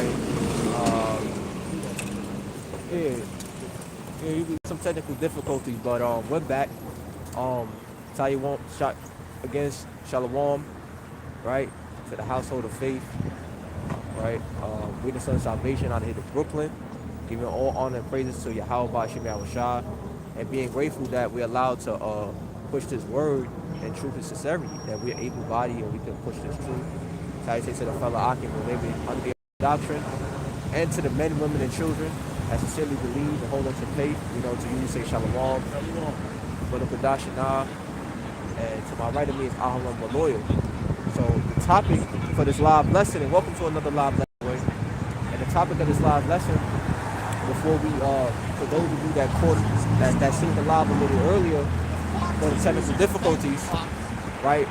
right? Yeah, some technical difficulties, but we're back. Um, Taiwan shot against Shalom, right? To the household of faith, right? We the son of salvation out of here to Brooklyn, giving all honor and praises to Yahweh Bashim Yahushua, and being grateful that we're allowed to push this word in truth and sincerity, that we're able-bodied and we can push this truth. So I say to the fellow Akim, who may be under the doctrine, and to the men, women, and children that sincerely believe and hold on to faith, to you say Shalom, Brother Kadashana, and to my right of me is Aharon Maloyo. So the topic for this live lesson, and welcome to another live lesson, and the topic of this live lesson, before we, for those of you that caught, that seen the live a little earlier, for the technical difficulties, right,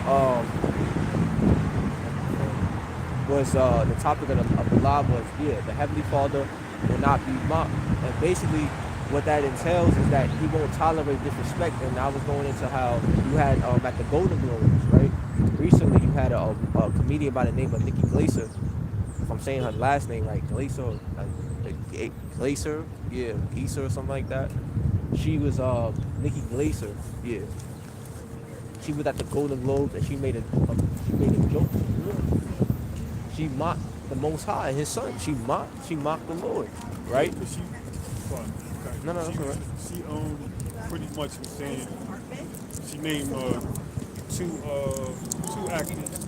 was the topic of the live was, the Heavenly Father will not be mocked. And basically what that entails is that he won't tolerate disrespect. And I was going into how you had at the Golden Globes, right? Recently you had a comedian by the name of Nikki Glaser. If I'm saying her last name right, Glaser, Glaser, Glaser or something like that. She was Nikki Glaser, She was at the Golden Globes and she made a joke. She mocked the Most High and His Son. She mocked the Lord, right? No, that's all right. She pretty much was saying she named two actors,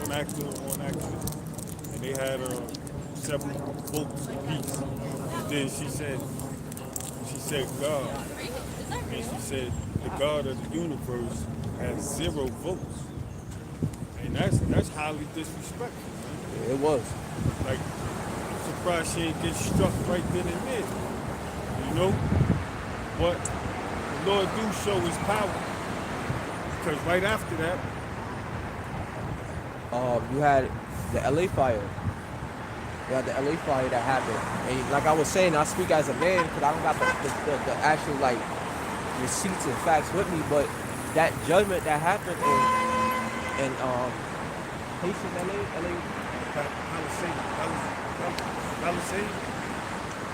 one actor, one actress, and they had several votes apiece. And then she said God, and she said the God of the universe has 0 votes. And that's highly disrespectful, man. Yeah, it was. Like, I'm surprised she ain't get struck right then and there. But the Lord do show His power. Because right after that, you had the LA fire. You had the LA fire that happened. And like I was saying, I speak as a man because I don't got the actual receipts and facts with me, but that judgment that happened in Haitian LA Palisade?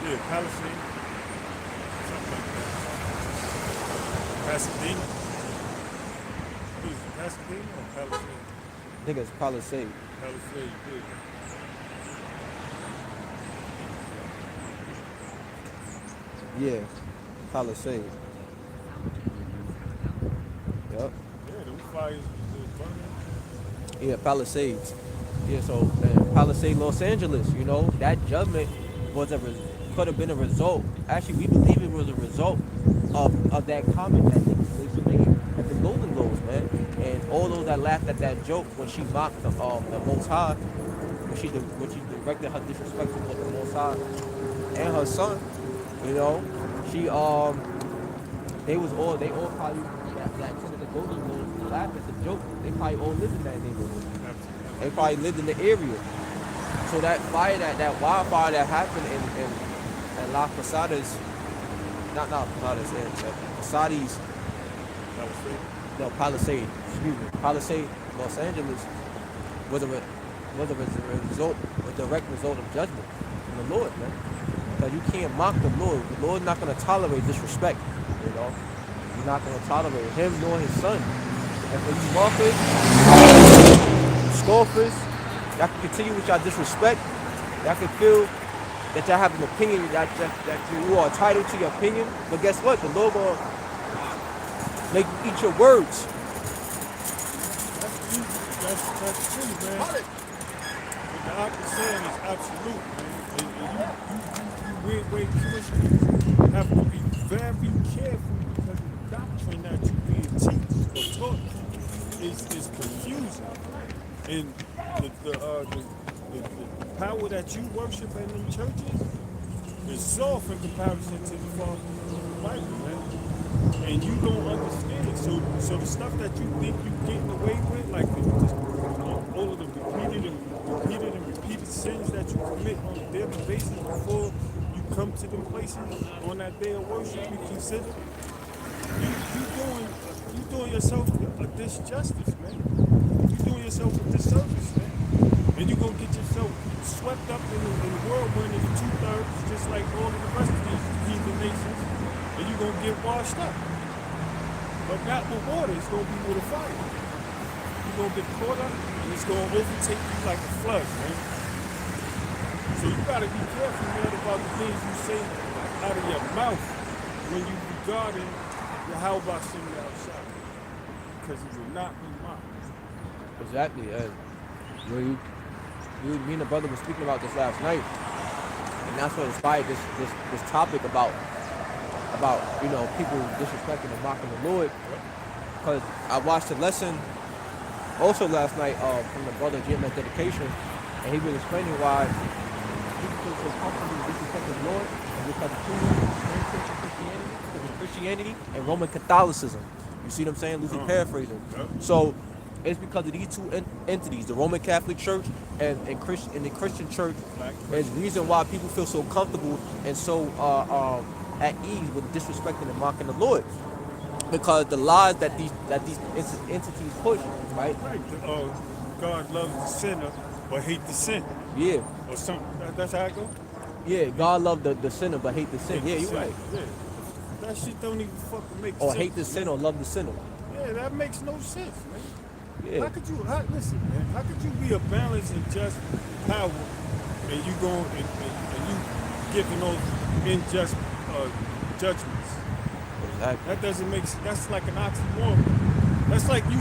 Yeah, Palisade. Something like that. Pasadena? Is it Pasadena or Palisade? I think it's Palisade. Palisade, Yeah, Palisade. Yep. Yeah, them fires was burning. Yeah, Palisades. Yeah, so Palisade, Los Angeles, that judgment could have been a result. Actually, we believe it was a result of that comment that Nikki made at the Golden Globes, man. And all those that laughed at that joke when she mocked the Most High, when she directed her disrespect towards the Most High and her son, they all probably that attended the Golden Globes laughed at the joke. They probably all lived in that neighborhood. They probably lived in the area. So that fire, that wildfire that happened in La Posadas, not Posadas, Posadas, Palisade, Palisade, Los Angeles, was a direct result of judgment from the Lord, man. Because you can't mock the Lord. The Lord's not going to tolerate disrespect, He's not going to tolerate Him nor His Son. And for you mockers, scoffers, y'all can continue with y'all disrespect. Y'all can feel that y'all have an opinion, that you are entitled to your opinion. But guess what? The Lord will make you eat your words. That's true, man. What the Ak is saying is absolute, man. And you way Christians have to be very careful because the doctrine that you being teach or taught is confusing. And the power that you worship in them churches is soft in comparison to the Father of the Bible, man. And you don't understand. So the stuff that you think you're getting away with, like all of the repeated sins that you commit on a daily basis before you come to them places on that day of worship, you consider you doing yourself a disjustice, man. You doing yourself a disservice, man. And you're gonna get yourself swept up in the whirlwind in the 2/3, just like all of the rest of these heathen nations, and you're going to get washed up. But not with water, it's going to be with a fire. You're going to get caught up, and it's going to overtake you like a flood, man. So you got to be careful, man, about the things you say out of your mouth when you regarding Yahweh Shem outside. Because it will not be mine. Exactly. And me and the brother were speaking about this last night, and that's what inspired this topic about people disrespecting and mocking the Lord. Because I watched a lesson also last night from the brother Jim at Dedication, and he was explaining why people feel so comfortable disrespecting the Lord, and because of Christianity and Roman Catholicism. You see what I'm saying? Loosely paraphrasing. So it's because of these two entities, the Roman Catholic Church and the Christian Church, is the reason why people feel so comfortable and so at ease with disrespecting and mocking the Lord. Because the lies that these entities push, right? God loves the sinner but hate the sin. Yeah. Or something. That's how it goes? Yeah, God loved the sinner but hate the sin. Yeah, you're right. Yeah. That shit don't even fucking make sense. Or hate the sin or love the sinner. Yeah, that makes no sense, man. Yeah. Listen, man, how could you be a balanced and just power and you going and you giving those unjust judgments? Exactly. That doesn't make sense. That's like an oxymoron. That's like you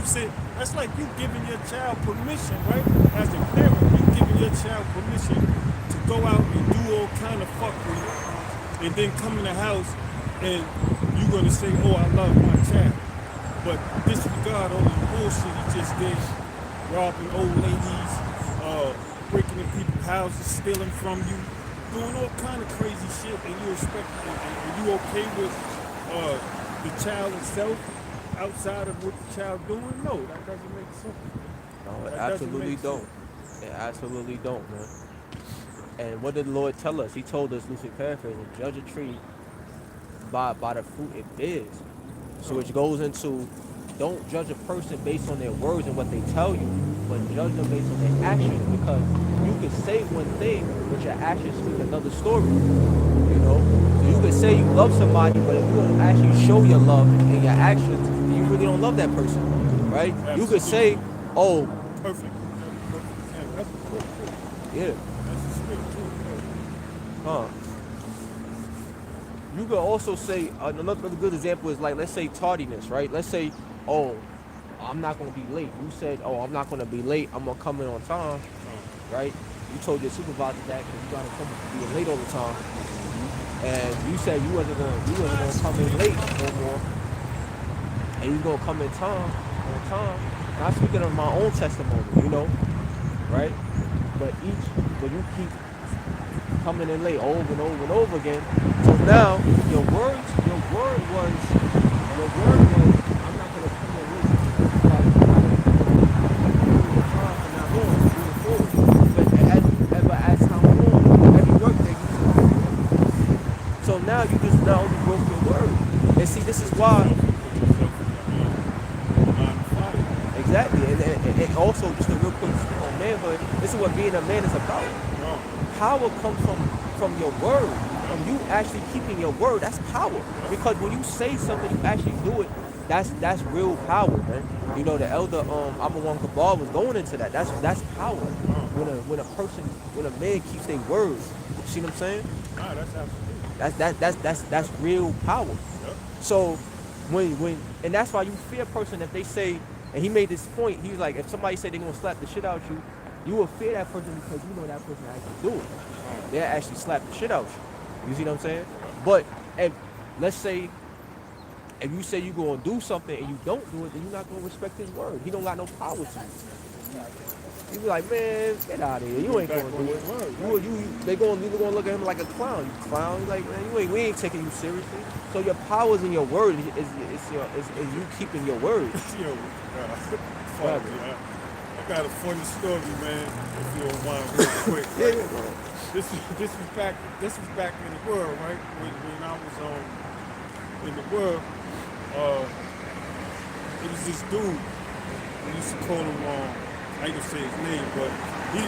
giving your child permission, right? As a parent, you giving your child permission to go out and do all kind of fuckery and then come in the house and you're gonna say, oh, I love my child. But disregard all the bullshit he just did, robbing old ladies, breaking in people's houses, stealing from you, doing all kind of crazy shit, and you expect, and you okay with the child itself outside of what the child doing? No, that doesn't make sense. No, it That absolutely doesn't make don't. It absolutely don't, man. And what did the Lord tell us? He told us, loosely paraphrasing, judge a tree by the fruit it bears. So which goes into, don't judge a person based on their words and what they tell you, but judge them based on their actions, because you can say one thing, but your actions speak another story. You know? So you can say you love somebody, but if you don't actually show your love in your actions, you really don't love that person. Right? Absolutely. You could say, oh, Perfect. yeah. That's the spirit too. Huh. You could also say, another good example is like, let's say tardiness, right? Let's say, oh, I'm not going to be late. You said, oh, I'm not going to be late. I'm going to come in on time, right? You told your supervisor that because you got to come be late all the time. And you said you wasn't going to come in late no more. And you going to come in on time. And I'm speaking of my own testimony, you know, right? But when you keep coming in late over and over and over again, so now your word was, I'm not gonna come in late. But as time goes on, every work that you do. So now you just not only broke your word. And see, this is why. Exactly, and also just a real quick on manhood. This is what being a man is about. Power comes from your word, from you actually keeping your word. That's power, because when you say something, you actually do it. That's real power, man. You know, the elder Amawang Kabal was going into that. That's power. When a man keeps their words. You see what I'm saying? Nah, that's absolutely. That's real power. Yep. So when and that's why you fear a person if they say. And he made this point. He was like, if somebody said they're gonna slap the shit out you, you will fear that person because you know that person actually do it. They'll actually slap the shit out you. You see what I'm saying? But if let's say if you say you're gonna do something and you don't do it, then you're not gonna respect his word. He don't got no power to you. You be like, man, get out of here. You ain't gonna do it. They gonna look at him like a clown. You clown. He's like, man, we ain't taking you seriously. So your power's in your word. Is you keeping your word. Fuck, I got a funny story, man. If you don't mind, real quick. Right? Yeah. This was back in the world, right? When I was in the world, it was this dude. We used to call him I ain't gonna say his name, but he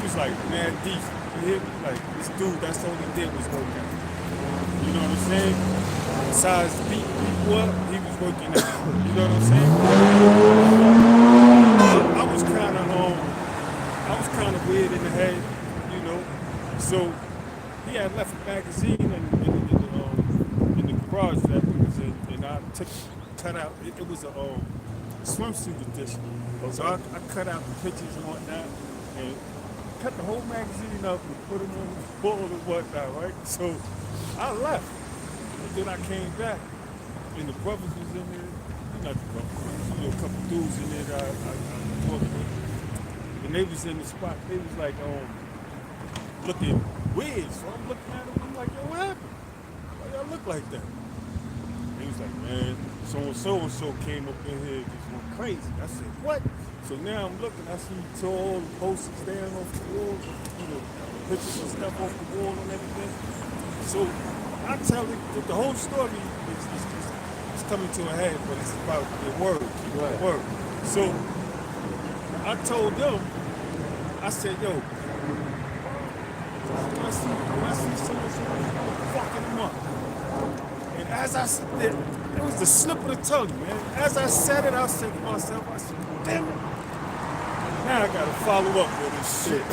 was was like mad decent. You hear me? Like this dude, that's all he did was work out. You know what I'm saying? Besides beat people up, he was working out. You know what I'm saying? I was kind of weird in the head, you know. So he had left a magazine in the garage that we was in, and I cut out. It was a swimsuit edition. So I cut out the pictures and whatnot, and cut the whole magazine up and put them on the board and whatnot, right? So I left, and then I came back, and the brothers was in there. Not the brothers, you know, a couple dudes in there that I talked with. And they was in the spot. They was like, looking weird. So I'm looking at them. I'm like, yo, what happened? Why y'all look like that? And he was like, man, so came up in here just went crazy. I said, what? So now I'm looking. I see all the posters down off the wall, you know, pictures and stuff off the wall and everything. So I tell it that the whole story is coming to a head, but it's about the word. Right. The word. So I told them, I said, yo, when I see someone fucking them up. And as I said it was the slip of the tongue, man. As I said it, I said to myself, I said, damn it. Now I gotta follow up with this shit.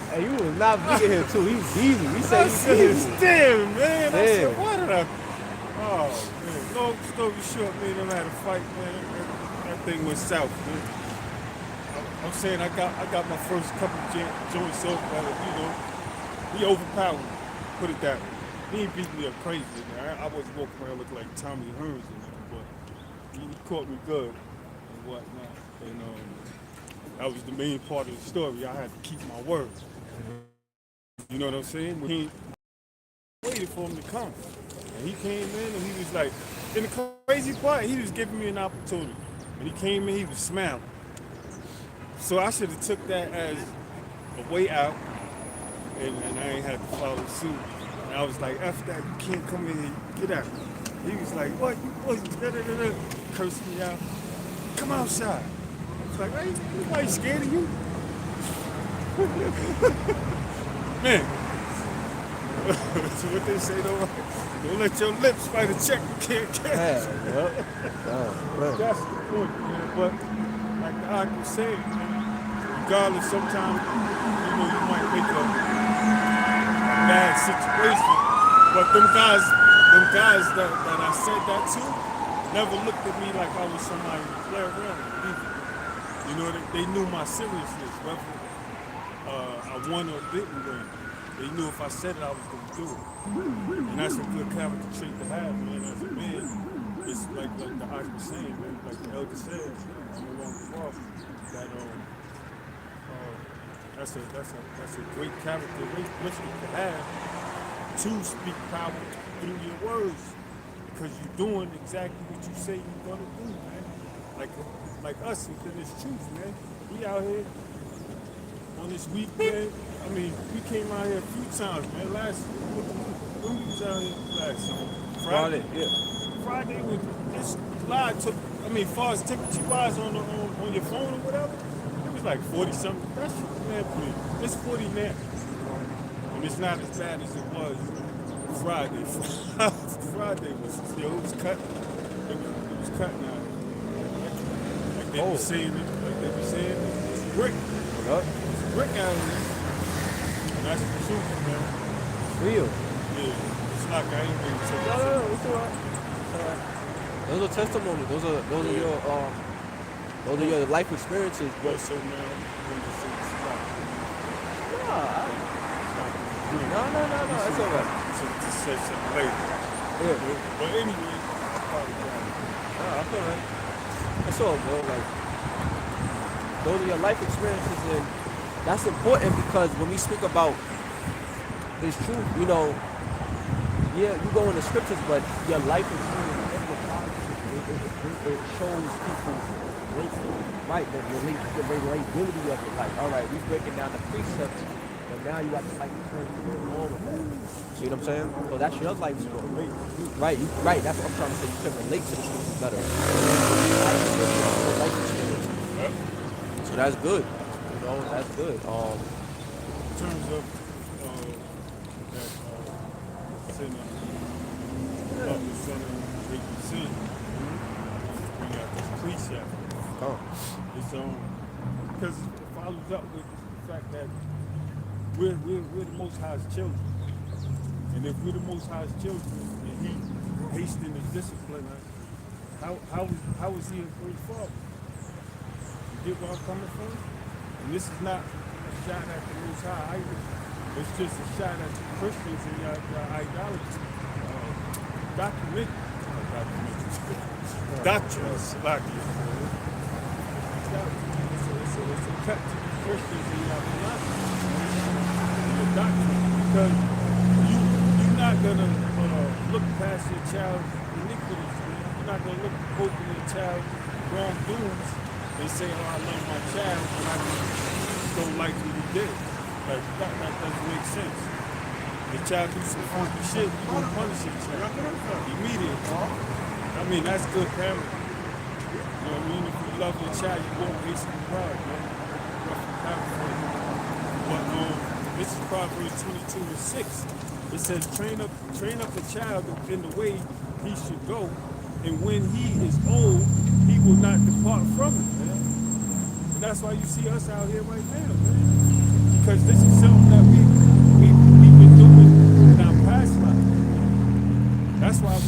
Hey, you was not beating him too. He was easy. We I say said, he's easy. damn, man. I Damn. said, why did I? Oh, man. Long story short, man, I had a fight, man. That thing went south, man. I'm saying I got my first couple joints off, but you know, he overpowered me. Put it that way. He ain't beat me up crazy, man. I wasn't walking around looking like Tommy Hearns or nothing, but he caught me good and whatnot. And that was the main part of the story. I had to keep my word. You know what I'm saying? When he waited for him to come. And he came in and he was like, and the crazy part, he was giving me an opportunity. When he came in, he was smiling. So I should have took that as a way out, and I ain't had to follow suit. And I was like, F that, you can't come in here, get out. He was like, what, you boys, da-da-da-da, cursing me out. Come outside. I was like, hey, nobody scared of you. Man. So what they say, don't let your lips fight a check you can't catch. Yeah, yep. That's the point, man. But like the actor said, regardless, sometimes you might make a bad situation. But them guys that I said that to never looked at me like I was somebody to play around with either. You know, they knew my seriousness, whether I won or didn't win. They knew if I said it, I was going to do it. And that's a good character trait to have, man, as a man. It's like the Oscar was saying, man, like the elder said, I'm a long father, that that's a great characteristic to have, to speak power through your words, because you're doing exactly what you say you're gonna do, man. Like us within this truth, man. We out here on this weekend. I mean, we came out here a few times, man. When we was out here last Friday? Yeah. Friday was this live took. I mean, as far as tickets you buy on your phone or whatever, it was like 40 something. That's man, please. It's 40 now, and it's not as bad as it was Friday. Friday was it was cut. It was cut now. Like they were saying it. It's brick. Yep. It's brick out here. And that's the truth, man. Real. Yeah. It's like I ain't been to No, it's all right. Those are testimonies. Those are your life experiences. But so now, I'm going to say it's like, No. That's all right. to say something later. Yeah. But anyway, I probably got it. I feel right. That's all, bro. Like, those are your life experiences, and that's important because when we speak about this truth, you know, yeah, you go in the scriptures, but your life experience, it shows people right, the relatability of it. Like, all right, we're breaking down the precepts, but now you got the life experience to go along with that. See what I'm saying? So that's your life story. Right, that's what I'm trying to say. You can relate to the truth better. Life experience. So that's good. You know, that's good. In terms of that sinner, the sinner, making sin, bring out this precept. Oh, It's because it follows up with the fact that we're the Most High's children, and if we're the Most High's children, and He hastening to discipline us, how is He a great Father? You get where I'm coming from? And this is not a shot at the Most High either. It's just a shot at the Christians and your idolatry. Doctrines, like it. It's a cut to the Christians and your philosophy. The doctrine, because you're not gonna look past your child's iniquities. You're not gonna look over your child's wrongdoings and say, "Oh, I love my child," but I just don't like what he did. Like that doesn't make sense. The child do some funky shit, you gonna punish your child immediately. I mean, that's good parenting. You know what I mean? If you love your child, you won't waste the pride, man. But this is Proverbs 22:6. It says, train up a child in the way he should go, and when he is old, he will not depart from it, man. And that's why you see us out here right now, man. Because this is something that we've been doing in our past life. That's why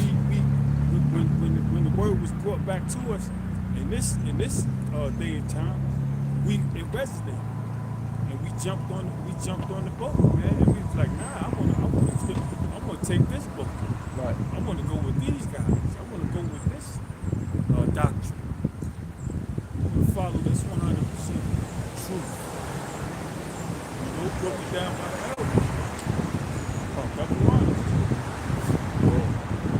when the word was brought back to us in this day and time, it resonated, and we jumped on the boat, man. And we was like, nah, I'm gonna take this boat. right. I'm gonna go with these guys. I'm gonna go with this doctrine. I'm gonna follow this 100% truth. You know, broke it down by the elders. Double honest.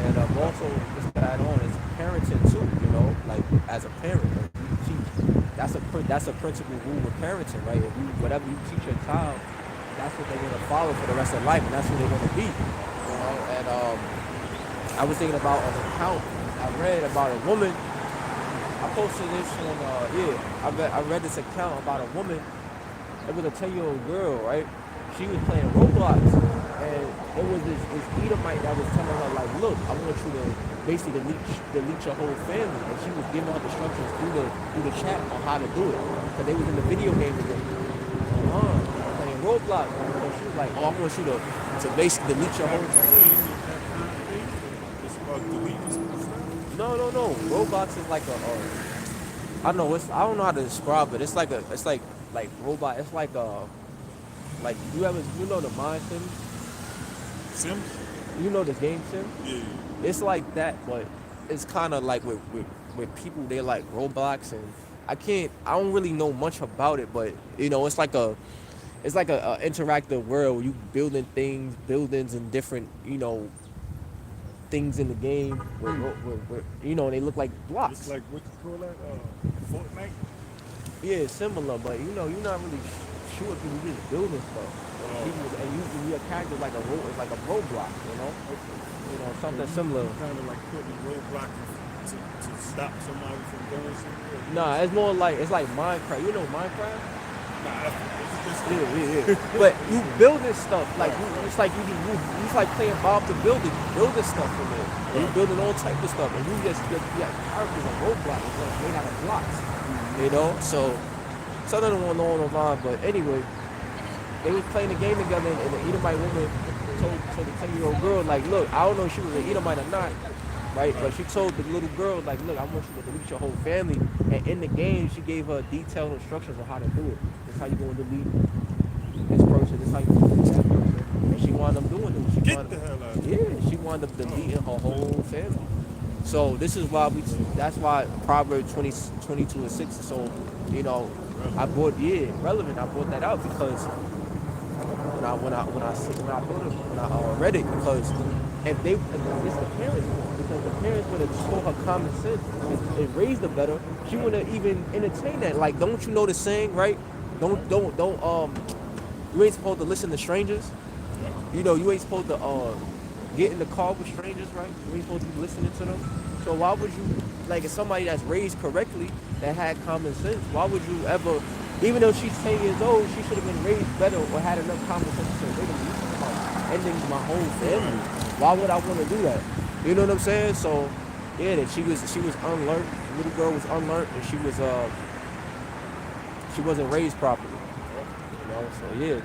And also, just to add on, is parenting too. You know, like as a parent, like, you teach. That's a principal rule with parenting, right? Whatever you teach your child, that's what they're gonna follow for the rest of life, and that's who they're gonna be. You know, and I was thinking about an account I read about a woman. I posted this on I read this account about a woman. It was a 10-year-old girl, right? She was playing Roblox, and it was this Edomite that was telling her, like, look, I want you to basically delete your whole family. And she was giving her instructions through the chat on how to do it. Because they was in the video game together. Playing Roblox. So she was like, oh, I want you to basically delete your whole family. It's about deleting some stuff. No. Roblox is like I don't know. I don't know how to describe it. It's like robot. It's like you know the Mind Sims? Sims? You know the game Sim? Yeah. It's like that, but it's kind of like with people, they like Roblox, and I don't really know much about it, but you know, it's like a interactive world where you buildings and different, you know, things in the game where you know, they look like blocks. It's like, what you call that? Fortnite? Yeah, similar, but you know, you're not really sure people just building stuff. And your character like a roadblock, you know? You know, something similar. Kind of like putting a roadblock to stop somebody from doing something. Nah, it's more like, it's like Minecraft. You know Minecraft? Nah, it's Yeah. But you building stuff, like it's like it's like playing Bob the Builder. You building stuff in there. And you building all type of stuff, and you got characters on roadblocks. It's like made out of blocks. You know, so something along those lines. But anyway, they was playing the game together, and the Edomite woman told the 10-year-old girl, like, look, I don't know if she was an Edomite or not, right? But she told the little girl, like, look, I want you to delete your whole family. And in the game, she gave her detailed instructions on how to do it. This is how you going to delete this person. This is how you going to delete that person. And she wound up doing it. Get the hell out of here. Yeah, she wound up deleting her whole family. So this is why that's why Proverbs 22:6 is so, you know, relevant. I brought that out because when I read it, because if it's the parents' fault, because the parents would have taught her common sense and raised her better, she wouldn't even entertain that. Like, don't you know the saying, right? Don't you ain't supposed to listen to strangers. You know, you ain't supposed to get in the car with strangers, right? You ain't supposed to be listening to them. So why would you, like, if somebody that's raised correctly, that had common sense, why would you ever Even though she's 10 years old, she should have been raised better or had enough common sense to say, wait a minute, you talking about ending my whole family. Why would I want to do that? You know what I'm saying? So, yeah, that she was unlearned. The little girl was unlearned, and she wasn't raised properly. You know, so yeah.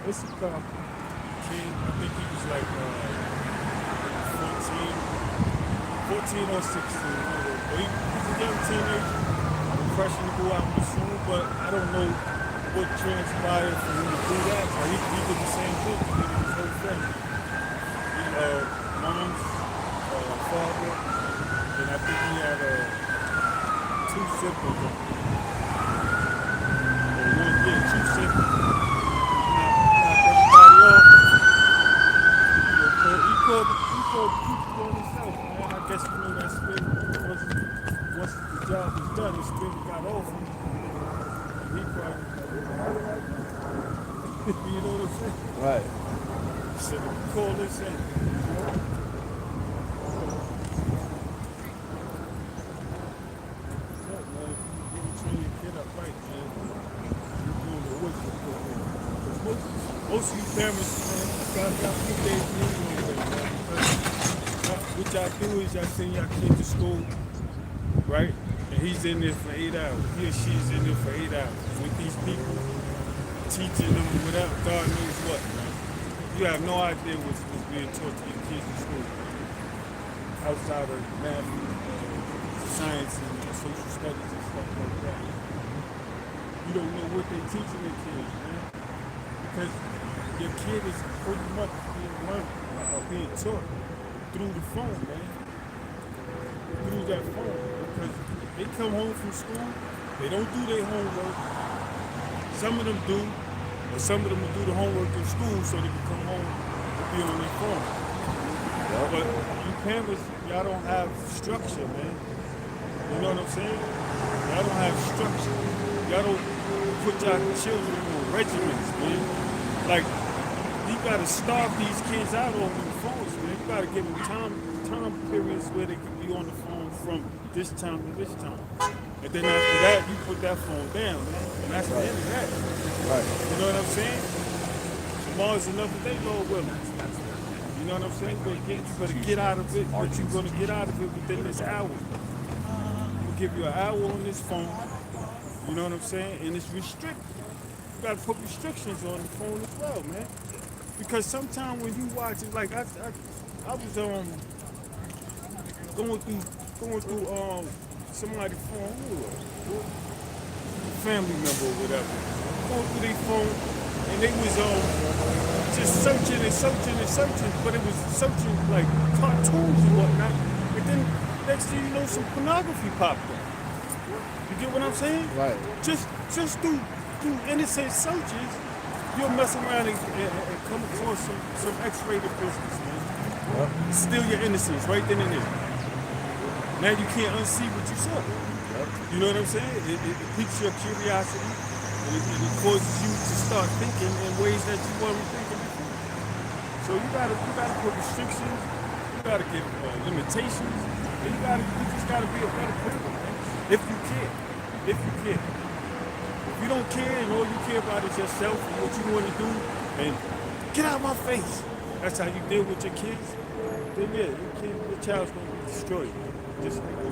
What's he called? King, I think he was like 14 or 16. But he's a young teenager, impressionable, I would assume, but I don't know what transpired for him to do that. So he did the same thing. He did it with his whole family. Mom's father, and I think he had 2 siblings. Two siblings. He called people on himself, man. I guess that spirit once the job was done, the spirit got off him. He probably, you know what I'm saying? Right. He said, call this in. Train your kid up right, man. You're doing the work. Most of you parents, man, got 2 days anyway, man. What y'all do is y'all send y'all kid to school, right? And he's in there for 8 hours. He or she's in there for 8 hours with these people, teaching them without God knows what, man. You have no idea what's being taught to your kids in school, outside of math, science, and social studies and stuff like that. You don't know what they're teaching their kids, man. Because your kid is pretty much being learned or being taught through the phone, man. Through that phone. Because they come home from school, they don't do their homework. Some of them do, but some of them will do the homework in school so they can come home and be on their phone. Yep. But you parents, y'all don't have structure, man. You know what I'm saying? Y'all don't have structure. Y'all don't put y'all children on regiments, man. Like, you gotta starve these kids out on the phones, man. You gotta give them time periods where they can be on the phone from this time to this time. And then after that, you put that phone down, man. And that's the end of that. Right. You know what I'm saying? Tomorrow's another day, Lord willing. You know what I'm saying? You better get out of it, but you're gonna get out of it within this hour. I'm gonna give you an hour on this phone. You know what I'm saying? And it's restricted. You gotta put restrictions on the phone as well, man. Because sometimes when you watch it, like I was going through somebody's phone, family member or whatever, going through their phone, and they was just searching, but it was searching like cartoons and whatnot. And then next thing you know, some pornography popped up. You get what I'm saying? Right. Just through innocent searches, you'll mess around and come across some X-rated business, man. Yep. Steal your innocence right then and there. Now you can't unsee what you saw. Yep. You know what I'm saying? It piques your curiosity, and it causes you to start thinking in ways that you weren't thinking before. So you gotta put restrictions. You gotta give limitations. And you just gotta be a better parent, man. If you care. If you don't care and all you care about is yourself and what you want to do, and get out of my face. That's how you deal with your kids. Then yeah, your child's gonna be destroyed. Just like that.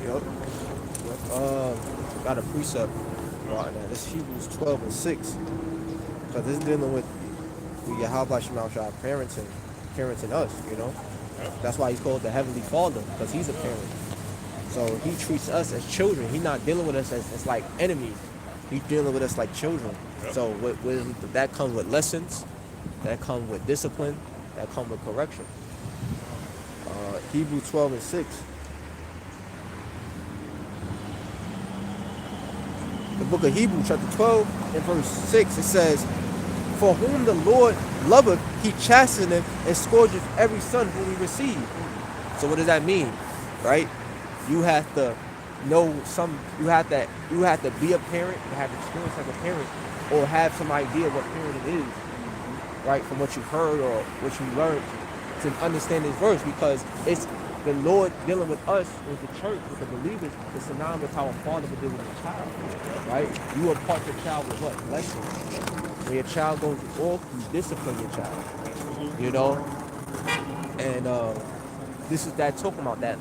Yep. Got a precept right now. This Hebrews 12:6. Because this is dealing with Yahweh Shema Shah parenting us, you know. That's why he's called the Heavenly Father, because he's a parent. So he treats us as children. He's not dealing with us as like enemies. He's dealing with us like children. Yep. So that comes with lessons, that comes with discipline, that comes with correction. Hebrews 12:6. The book of Hebrews, chapter 12, and verse 6, it says, "For whom the Lord loveth, he chasteneth and scourgeth every son whom he receives." So what does that mean? Right? You have to know you have to be a parent, you have experience as a parent, or have some idea what parenting is, right? From what you've heard or what you learned to understand this verse, because the Lord dealing with us, with the church, with the believers, is synonymous with how a father would deal with a child, right? You impart your child with what? Blessing. When your child goes off, you discipline your child, you know? And this is that talking about that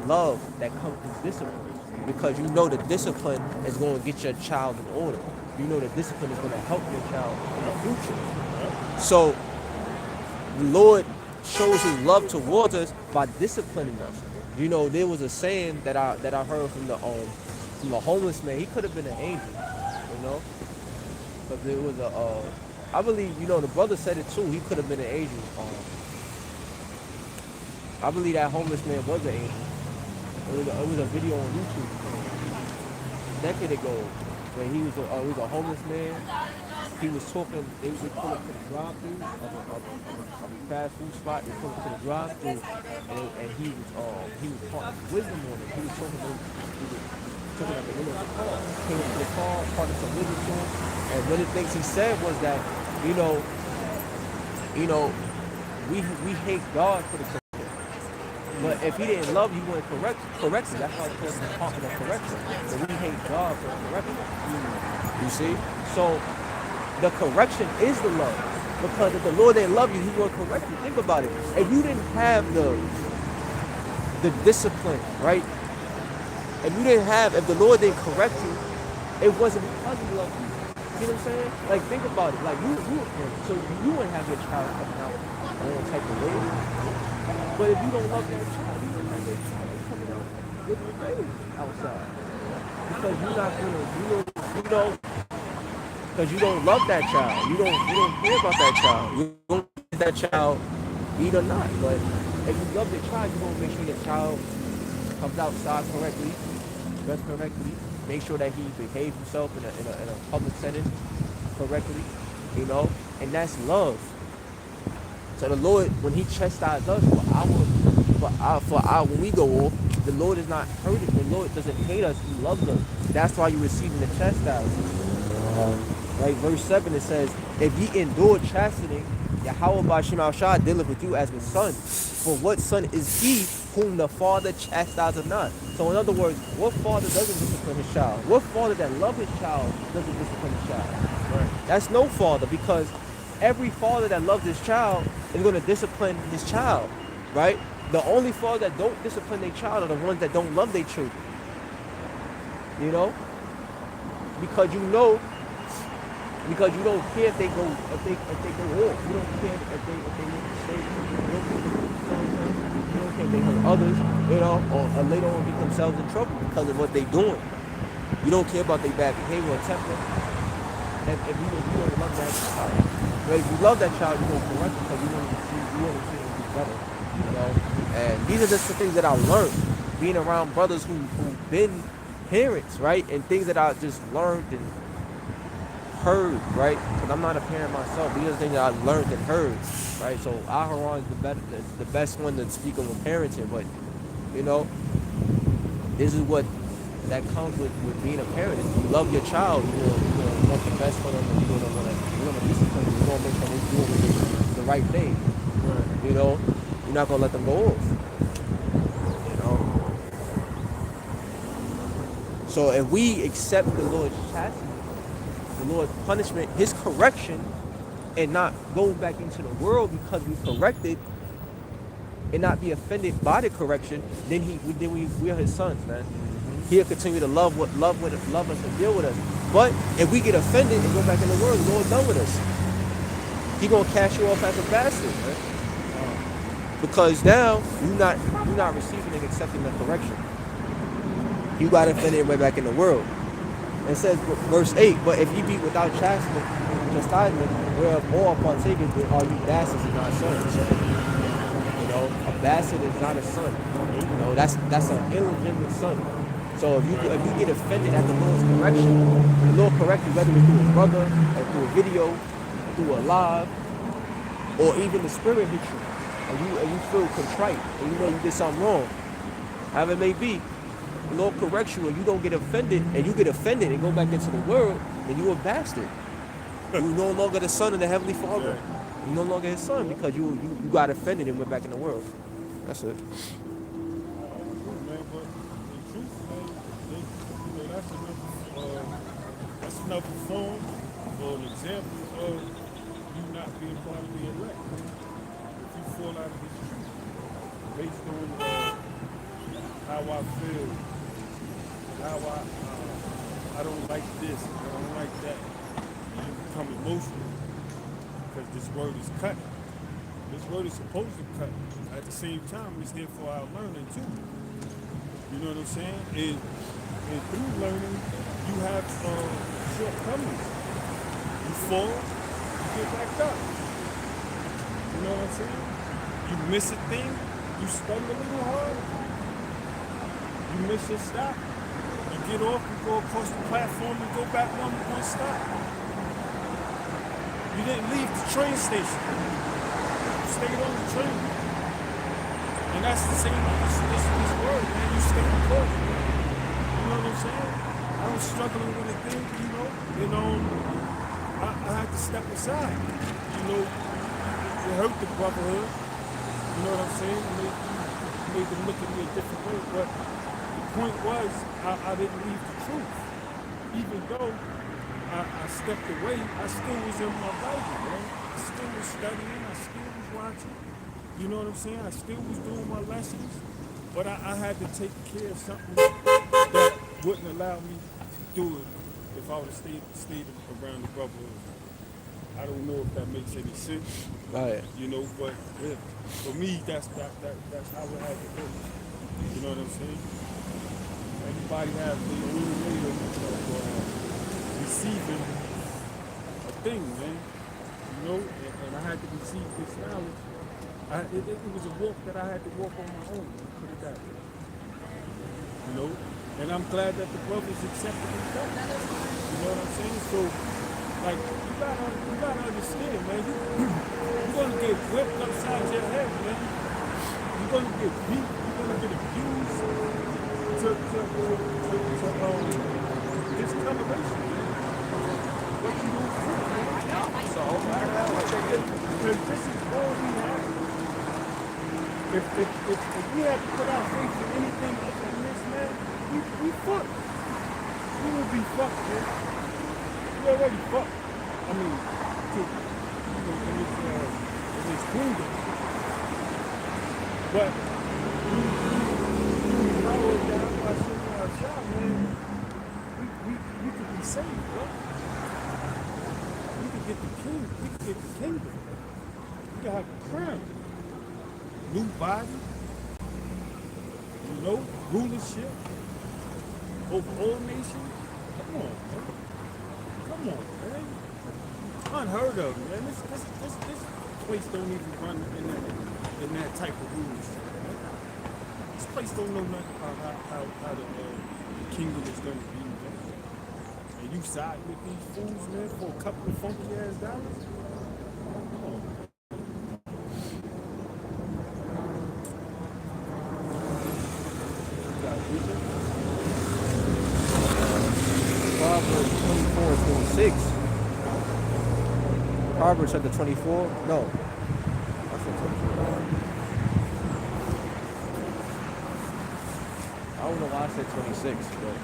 love that comes through discipline. Because you know the discipline is going to get your child in order. You know the discipline is going to help your child in the future. So the Lord shows his love towards us by disciplining us. You know, there was a saying that I heard from the homeless man. He could have been an angel, you know, because there was I believe, you know, the brother said it too. He could have been an angel. I believe that homeless man was an angel. It was a video on YouTube a decade ago when he was a homeless man. He was talking. They pulled up to the drive-through of a fast food spot. They pulled up to the drive-through, and he was talking wisdom on it. He was talking at the window of the car. Came up to the car, talking some wisdom to him. And one of the things he said was that, you know, we hate God for the. But if he didn't love you, he wouldn't correct you. That's why it's called the department of correction. But we hate God for the correction. You see? So the correction is the love. Because if the Lord didn't love you, he wouldn't correct you. Think about it. If you didn't have the discipline, right? If the Lord didn't correct you, it wasn't because he loved you. You know what I'm saying? Like, think about it. Like, so you wouldn't have your child coming out in all type of ways. But if you don't love that child, you don't have that child coming out with the baby outside. Because you're not gonna, because you don't love that child. You don't care about that child. You don't let that child eat or not. But if you love your child, you're gonna make sure your child comes outside correctly, dressed correctly, make sure that he behaves himself in a public setting correctly, you know, and that's love. So the Lord, when he chastises us when we go off, the Lord is not hurting. The Lord doesn't hate us. He loves us. That's why you're receiving the chastisement. Right, verse 7, it says, if ye endure chastening, Yahweh B'Shem Shah dealeth with you as with sons. For what son is he whom the father chastiseth not? So in other words, what father doesn't discipline his child? What father that loves his child doesn't discipline his child? Right. That's no father, because every father that loves his child is going to discipline his child, right? The only father that don't discipline their child are the ones that don't love their children. You know? Because you don't care if they go off. You don't care if they make mistakes. You don't care if they hurt others, you know, or later on get themselves in trouble because of what they're doing. You don't care about their bad behavior or temper. And if you don't love that child, but if you love that child, you're gonna correct it because you want to see them do better. You know? And these are just the things that I learned being around brothers who've been parents, right? And things that I just learned and heard, right? Because I'm not a parent myself. These are the things that I learned and heard, right? So Aharon is the best one to speak on parenting, but you know, this is what that comes with being a parent. If you love your child, you're gonna want the best for them, and you're gonna discipline them. You're gonna make sure they're doing the right thing. Right. You know, you're not gonna let them go off. You know. So if we accept the Lord's chastisement, the Lord's punishment, his correction, and not go back into the world because we corrected, and not be offended by the correction, then we're his sons, man. He'll continue to love us and deal with us. But if we get offended and go back in the world, the Lord's done with us. He gonna cast you off as a bastard, man. Because now you're not receiving and accepting the correction. You got offended and went back in the world. It says, verse 8, but if ye be without chastisement, whereof all partakers, then are you bastards and not sons. You know, a bastard is not a son. You know, that's an illegitimate son. So if you get offended at the Lord's correction, the Lord corrects you, whether it's through a brother, or through a video, through a live, or even the Spirit hits you, and you feel contrite, and you know you did something wrong, however it may be, the Lord corrects you, and you don't get offended, and you get offended and go back into the world, then you're a bastard. You're no longer the son of the Heavenly Father. You're no longer his son because you got offended and went back in the world. That's it. Man, but in truth, man, that's another form or an example of you not being part of the elect. If you fall out of his truth based on how I feel, how I don't like this, I don't like that, and you become emotional because this word is cut. This word is supposed to cut. At the same time, it's there for our learning too. You know what I'm saying? And through learning, you have shortcomings. You fall, you get back up. You know what I'm saying? You miss a thing, you study a little hard, you miss your stop, you get off, you go across the platform and go back one stop. You didn't leave the train station. You stayed on the train. And that's the same with this word, man. You stay on course, man. You know what I'm saying? I was struggling with a thing, I had to step aside. It hurt the brotherhood. You know what I'm saying? It made them look at me a different way. But the point was, I didn't leave the truth. Even though I stepped away, I still was in my Bible, man. I still was studying, I still was watching. You know what I'm saying? I still was doing my lessons. But I had to take care of something that wouldn't allow me to do it if I would have stayed around the brotherhood. I don't know if that makes any sense. Right. But yeah, for me, that's how it had to go. You know what I'm saying? Everybody has their own way of receiving a thing, man. And I had to receive this knowledge. It was a walk that I had to walk on my own, put it that way. And I'm glad that the brothers accepted me back. You know what I'm saying? So, like, you gotta understand, man. You're gonna get whipped upside your head, man. You're gonna get beat. You're gonna get abused to this coloration, man. What you gonna do, man? So, because this is all we have. If we had to put our faith in anything other than this, man, we fucked. We would be fucked, man. We already fucked. I mean, in this kingdom. But we followed down by sitting outside, man. We could be saved, bro. We could get the king. We could get the kingdom. We could have a crown. New body, rulership over all nations. Come on, man. Come on, man. Unheard of, man. This place don't even run in that type of rulership, man. This place don't know nothing about how the kingdom is going to be, man. And you side with these fools, man, for a couple of funky ass dollars. Come on. Proverbs 24 and 26. Proverbs chapter 24. No. I said 24. I don't know why I said 26, but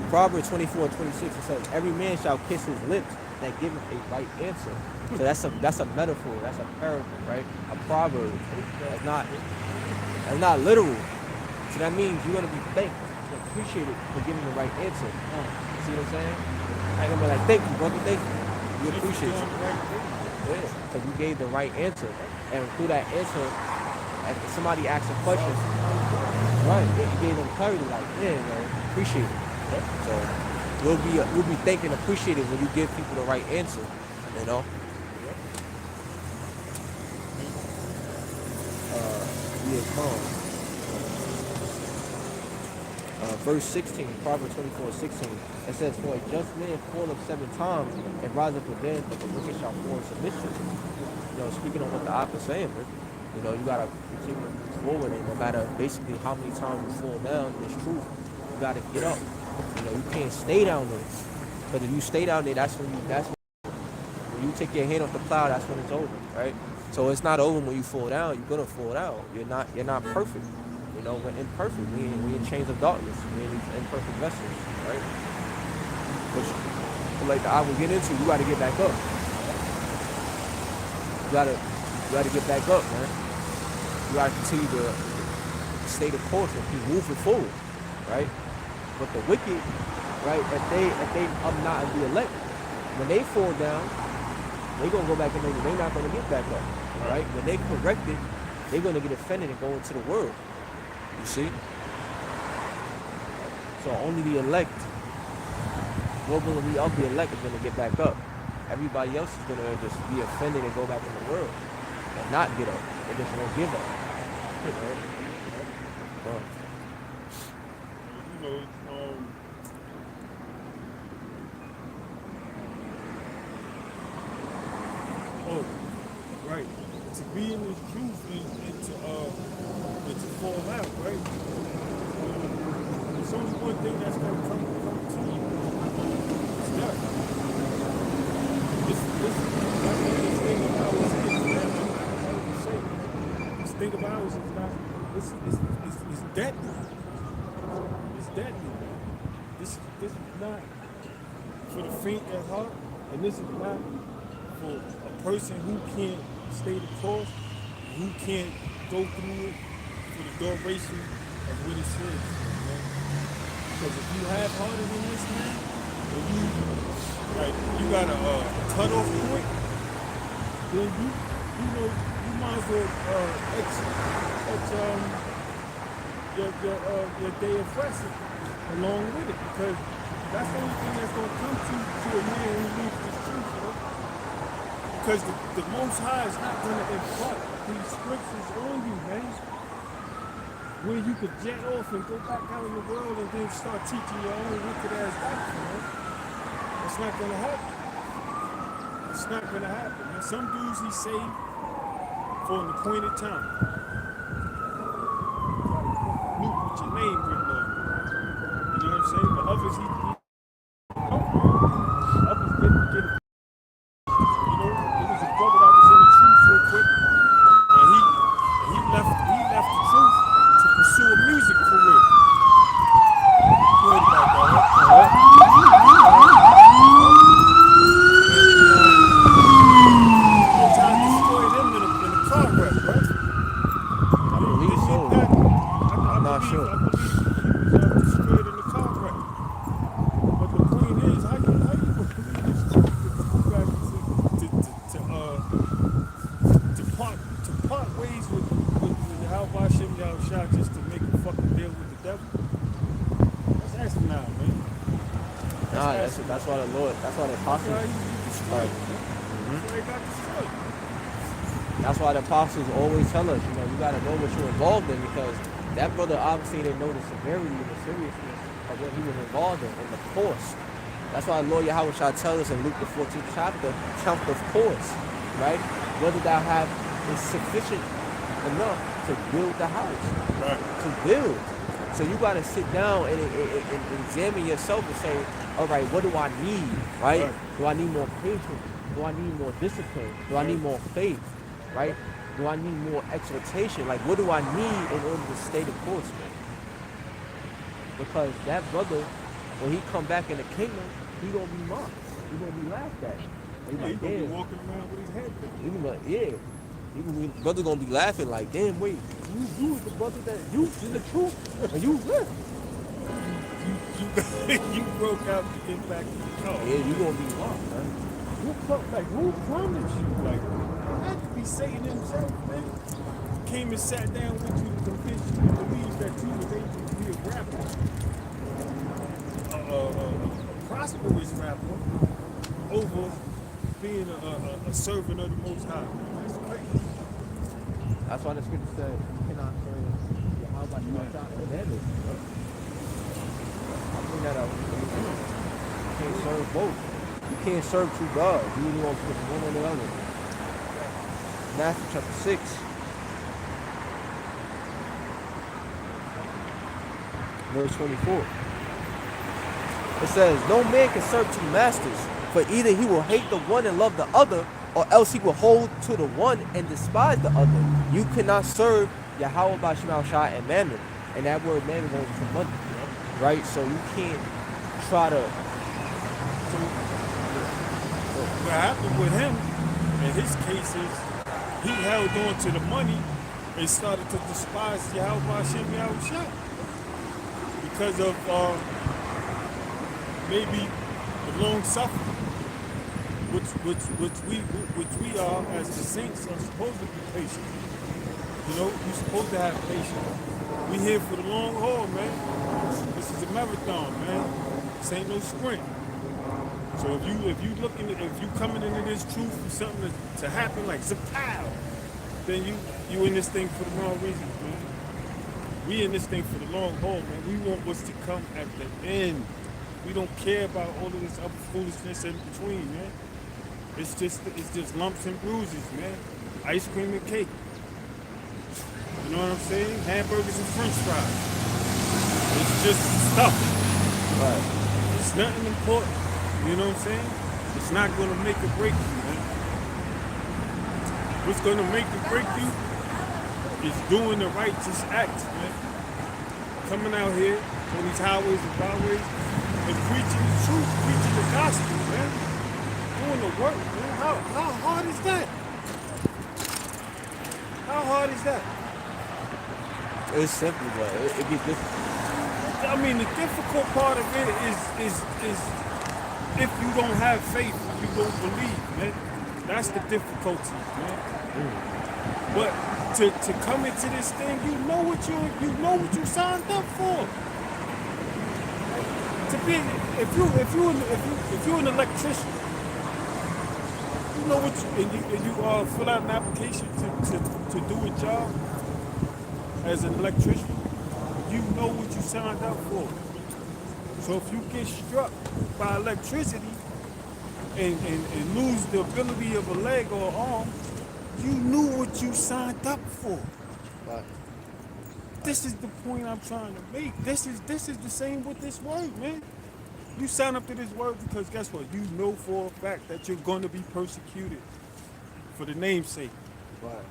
Proverbs 24 and 26, it says, every man shall kiss his lips that giveth a right answer. So that's a metaphor, that's a parable, right? A proverb. That's not literal. So that means you're gonna be thanked, appreciated for giving the right answer. See what I'm saying? I ain't gonna be like, thank you, brother, thank you. You appreciate it. Yeah, because you gave the right answer. And through that answer, if somebody asks a question, right, you gave them clarity, like, yeah, man, appreciate it. So you'll be thanked and appreciated when you give people the right answer, you know? Verse 16, Proverbs 24:16, it says, for a just man falleth 7 times and riseth again, but the wicked shall fall in submission. Speaking on what the author is saying, man, you gotta continue forward, and no matter basically how many times you fall down, it's truth. You gotta get up. You can't stay down there. But if you stay down there, that's when When you take your hand off the plow, that's when it's over, right? So it's not over when you fall down. You're gonna fall down. You're not perfect. You know, we're imperfect. We in chains of darkness. We in these imperfect vessels, right? But like I will get into, you gotta get back up. You gotta get back up, man. You gotta continue to stay the course and keep moving forward, right? But the wicked, right, if they are not in the elect, when they fall down, they gonna go back and they're not gonna get back up, right? When they correct it, they're gonna get offended and go into the world. You see? So only the elect, what will be of the elect is gonna get back up. Everybody else is gonna just be offended and go back in the world and not get up. They just won't give up. Right? You know, oh, right. To be in this truth and to fall out, right? There's only one thing that's gonna come to you. It's death. This thing of ours is, man, I would say, this thing of ours is not, it's deadly. It's deadly, man. This is not for the faint at heart, and this is not for a person who can't stay the course, who can't go through it for the duration of what it says. Because if you half-hearted in this, man, and you got a cut-off point, then you know you might as well your day of resting along with it, because that's the only thing that's gonna come to a man who leaves this truth, you know? Because the Most High is not gonna impart these scriptures on you, man, where you could jet off and go back out in the world and then start teaching your own wicked ass doctrine, man. It's not gonna happen. It's not gonna happen, man. Some dudes he saved for an appointed time. Meet with your name written on it. You know what I'm saying? But others he others get it. You know, there was a brother that was in the truth real quick, and he left the truth to pursue a music career. You heard about that, right? Time destroyed him in a car wreck, right? I believe so. I'm not sure. I believe he was destroyed in the car wreck. But the point is, how you believe this truth to go back to part ways with how Hashem Yahushua just to make a fucking deal with the devil? That's asinine, man. Nah, that's why the Lord, that's why the apostles, that's why the apostles always tell us, you know, you gotta know what you're involved in, because that brother obviously didn't know the severity and the seriousness of what he was involved in the course. That's why Lord Yahweh shall tell us in Luke the 14th chapter, count the course, right? Whether thou have is sufficient enough to build the house, Right. to build. So you gotta sit down and examine yourself and say, all right, what do I need, right? Do I need more patience? Do I need more discipline? Do I need more faith, right? Do I need more exhortation? Like, what do I need in order to stay the course, man? Because that brother, when he come back in the kingdom, he gonna be mocked. He gonna be laughed at. He He's like, gonna be damn. walking around with his head down. He gonna be like, yeah. Brother gonna be laughing like, damn, wait, you was the brother that you in the truth, and you left. You broke out to get back to the car. Yeah, you gonna be lost, man. Who promised you? Like, it had to be Satan himself, man. Came and sat down with you to convince you to believe that you was able to be a rapper. A prosperous rapper over being a servant of the Most High. That's crazy. That's why the scripture said you cannot serve Yahweh and heaven. I bring that up. You can't serve both. You can't serve two gods. You either want to put one or the other. Matthew chapter 6. Verse 24. It says, no man can serve two masters, For either he will hate the one and love the other, or else he will hold to the one and despise the other. You cannot serve Yahweh Bashim Shai and Mammon. And that word Mammon goes for money. Right? So you can't try to. So what happened with him, in his case, is he held on to the money and started to despise Yahweh Hashem Yahushua because of maybe the long suffering, which we are as the saints are supposed to be patient. You know, you're supposed to have patience. We here for the long haul, man. This is a marathon, man. This ain't no sprint. So if you coming into this truth for something to happen like zapow, then you in this thing for the wrong reasons, man. We in this thing for the long haul, man. We want what's to come at the end. We don't care about all of this other foolishness in between, man. It's just lumps and bruises, man. Ice cream and cake. You know what I'm saying? Hamburgers and French fries. It's just stuff. Right. It's nothing important. You know what I'm saying? It's not going to make or break you, man. What's going to make or break you is doing the righteous acts, man. Coming out here on these highways and byways and preaching the truth, preaching the gospel, man. Doing the work, man. How hard is that? How hard is that? It's simple, but it gets difficult. I mean, the difficult part of it is if you don't have faith, you don't believe, man. That's the difficulty, man. But to come into this thing, you know what you signed up for. To be, if you're an electrician, you know what you fill out an application to do a job as an electrician. You know what you signed up for. So if you get struck by electricity and lose the ability of a leg or arm, you knew what you signed up for. Right. This is the point I'm trying to make. This is the same with this word, man. You sign up to this word because guess what? You know for a fact that you're going to be persecuted for the name's sake. Right.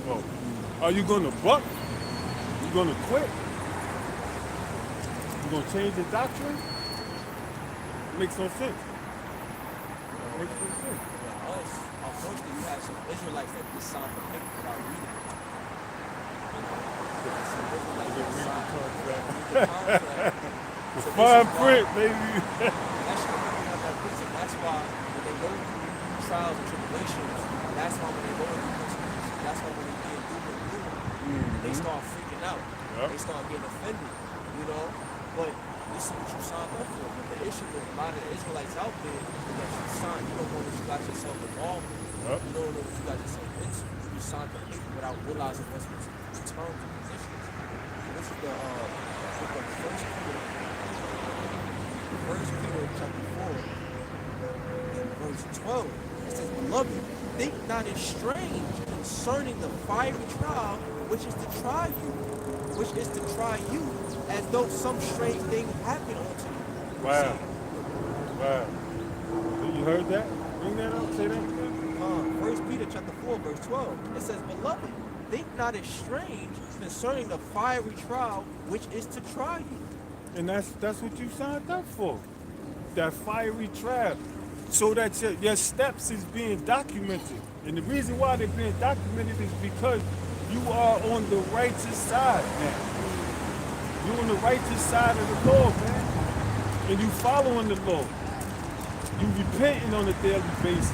Oh, are you going to buck? You going to quit? You going to change the doctrine? Makes no sense. Makes no sense. Unfortunately, you have some Israelites that just signed the paper without reading it. Some Israelites that signed the contract. The fine print, baby. That's why when they go through trials and tribulations, that's why when they go through persecution, that's why when they get through they start freaking out. Yep. They start getting offended, you know. But this is what you signed up for. But the issue with a lot of the Israelites out there is that you signed, you don't know what you got yourself involved in. Yep. You don't know what you got yourself into. You signed the paper without realizing what's the terms and conditions. This is the book of First Peter chapter 4 and verse 12. It says, "Beloved, think not as strange concerning the fiery trial which is to try you, as though some strange thing happened unto you." Wow. See, Wow. So you heard that? Bring that up. Say that. First Peter chapter 4, verse 12. It says, "Beloved, think not as strange concerning the fiery trial which is to try you." And that's what you signed up for. That fiery trial. So that your steps is being documented. And the reason why they're being documented is because you are on the righteous side now. You're on the righteous side of the law, man. And you following the law. You repenting on a daily basis.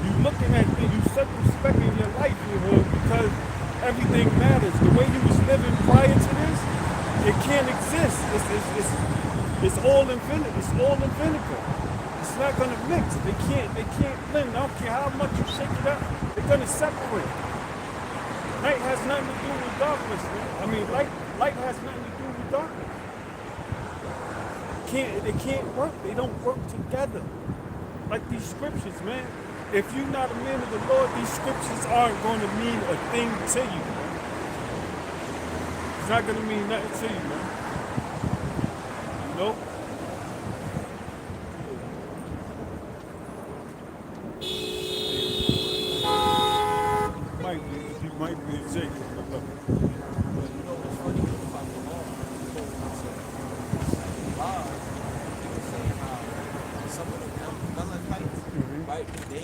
You looking at things, you circumspecting your livelihood because everything matters. The way you was living prior to this, it can't exist. It's all in vinegar. It's all in vinegar. It's not gonna mix. They can't blend. I don't care how much you shake it up, they're gonna separate. Night has nothing to do with darkness, man. I mean, light has nothing to do with darkness. They can't work. They don't work together. Like these scriptures, man. If you're not a man of the Lord, these scriptures aren't going to mean a thing to you, man. It's not going to mean nothing to you, man. Nope. You might be a Jake. But you know what's funny about the law? So live, people say how some of the Melanites, right? They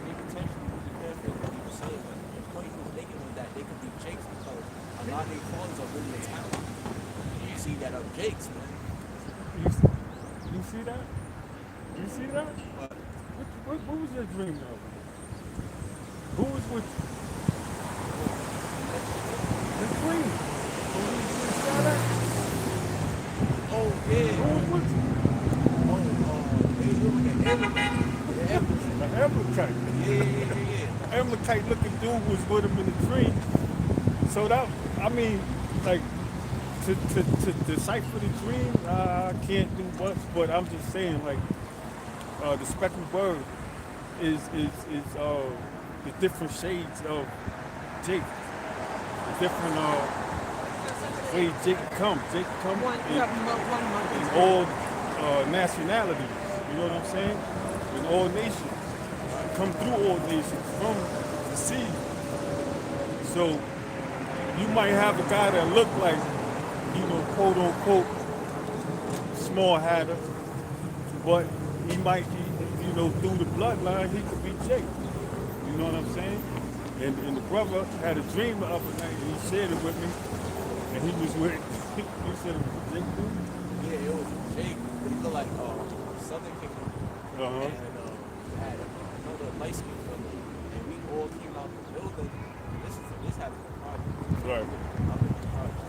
potentially be paraphrasing what he was saying, but the point he was making was that they could be Jakes because a lot of their clones are really Italian. You see that are Jakes, man. You see that? You see that? But What was your dream of? Who was with you? The dream. You saw that? oh yeah, Who was with you? they doing the Amalekite. The Amalekite. Yeah. Amalekite looking dude was with him in the dream. So that, I mean, like, to decipher the dream, I can't do much, but I'm just saying, like, the speckled bird is the different shades of Jake. The different way Jake comes. Jake comes in all nationalities. You know what I'm saying? In all nations. Come through all nations from the sea. So you might have a guy that look like, quote unquote, small hatter, but he might be, through the bloodline, he could be Jake. You know what I'm saying? And the brother had a dream the other night, and he shared it with me, and he was with, he said it was Jake too? Yeah, it was Jake, but he looked like Southern Kingdom. Uh-huh. And had another light skinned brother. And we all came out the building. This happened in project. Right. Up in the project.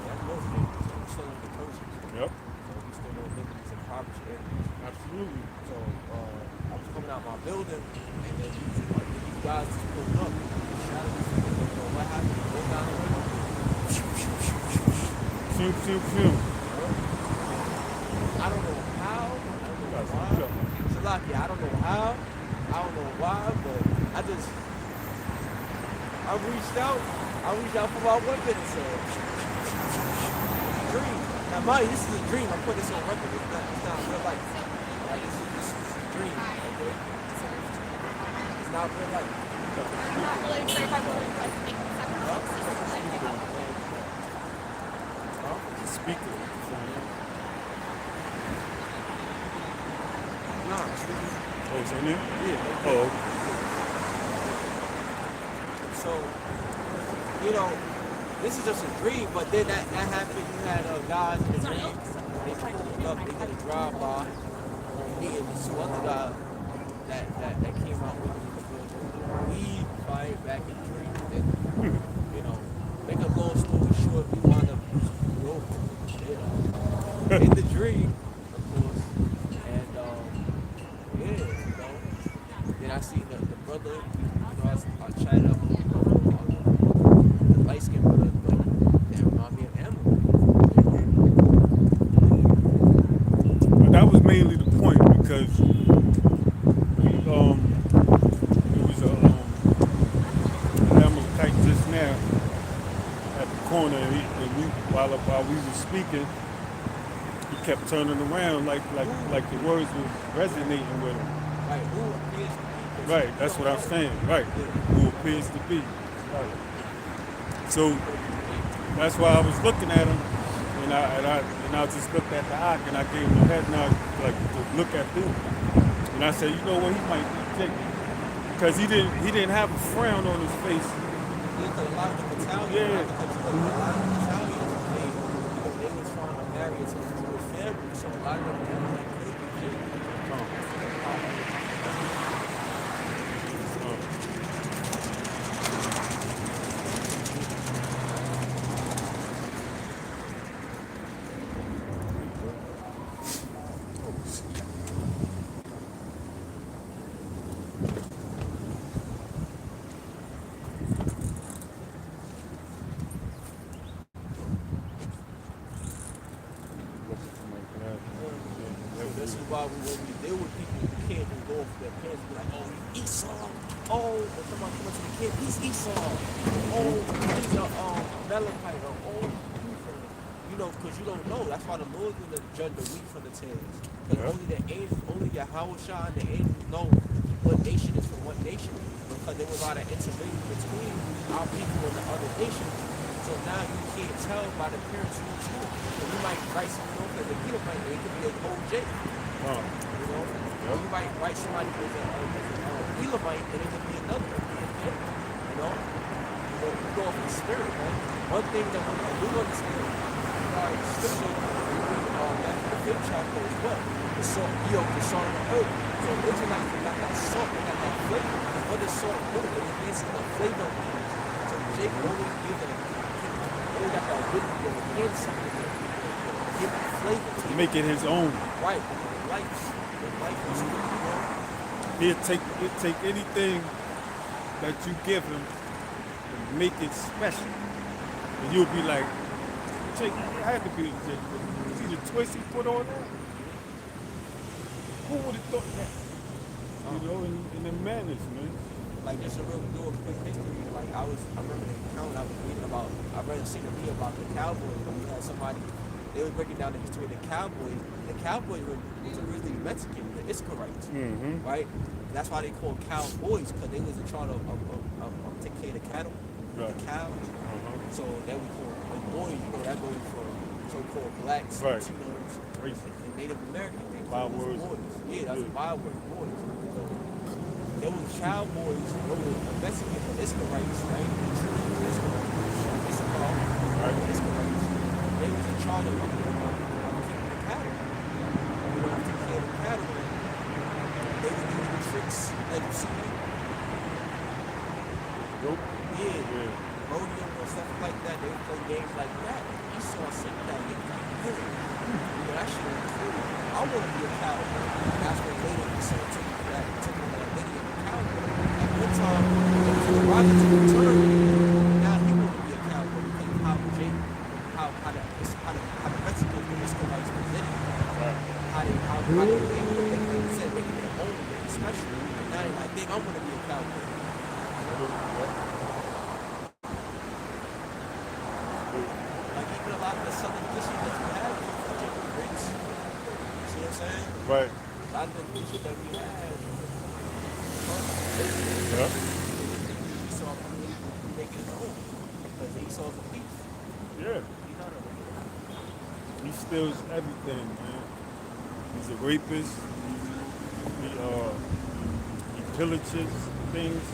That's most things. So we still in the coaches. Yep. So we still know liberties and property areas. Absolutely. So I was coming out my building, and then these guys just pulled up. What happened? Go down the window. Pew. I don't know how. I don't know why. Salaki, I don't know how. I don't know why, but I reached out for my weapon and said, dream. Now, mind you, this is a dream. I'm putting this on record. It's not real life. Like, this is a dream. Okay? It's not real life. I'm not really sure if I'm really like making Speaker. Nah, it's really. Oh, it's in there? Yeah. Oh, So, this is just a dream, but then that happened. You had guys in the dream. They pulled up, they did a drive-by on me and this other guy that came out with me. We fired back in the dream. And, make a long story short, we wound up losing the rope. In the dream, of course. And, then I see the brother, I chatted up with the light skinned brother, that remind me of Emma. but that was mainly the point because it was an Amalekite just now at the corner, and while we were speaking, he kept turning around like the words were resonating with him. Right, who appears to be. Right, that's what I'm saying. Right, who appears to be. Right. So that's why I was looking at him, and I just looked at the eye, and I gave him a head nod, like to look at through. And I said, you know what, he might be Jake, because he didn't have a frown on his face. A lot of the Italians, Yeah. a lot of the Italians, they was trying to marry it to his family, so a lot of them could be Jake. This is why when we deal with people, we can't just go off their parents and be like, oh, he's Esau. Oh, when somebody comes to the camp, he's Esau. Oh, he's a Melachite. Or, oh, he's a because you don't know. That's why the Lord's gonna judge the wheat from the tares. Because Yeah. only the angels, only Yahweh Shah and the angels know what nation is from what nation. Because there was a lot of intermingling between our people and the other nations. So now you can't tell by the appearance who's who. So you might write something off as a Edomite, and it could be an OJ. You know? Or you might write somebody who's a Elamite, and it could be another. You know? You go off the spirit, man. One thing that we do understand, scripture, Matthew the 5th chapter as well. The salt, the salt of the earth. So Israelites got that salt, they got that flavor. What does salt do? It enhances the flavor of things. So Jacob always gives them, always got that ability to enhance something, give it flavor to it. Make it his own. Right, life. The life is good, you know? He'll take anything that you give him and make it special. And you'll be like, Jake, it had to be Jake. See the twist he put on that? Who would have thought that? You know, in the manners, man. Like just a quick history. Like I remember the account I was reading about. I read a CD about the Cowboys. When we had somebody, they were breaking down the history of the Cowboys. The Cowboys were originally Mexican, the Iscarites, right? That's why they called Cowboys, because they was in charge of take care of the cattle, the cows. So that we call the boys. You know, that goes for so-called blacks, Latinos, and Native Americans. Boys. Yeah, that's a byword, boys. So, there was cowboys, there was Mexican Iscarites, right? Iscarites. They was in charge of keeping the cattle. You know, taking care of the cattle. They would do the tricks like you see. Yeah. Rodeo and stuff like that. They would play games like that. You saw something that you like, you know, that shit was cool. I want to be a cowboy. That's what later we saw took that lady of a cowboy. At one time, it was a derogatory term. Now he want to be a cowboy because of how the Mexicans and Iscarites presented it. How they said making their own, making it special. Now they're like, I want to be a cowboy. Like even a lot of the southern dishes that we have, chicken grits. See what I'm saying? Right. A lot of the dishes that we have. Yeah. Esau making it home because Esau's a thief. Yeah. He steals everything, man. He's a rapist. He pillages things.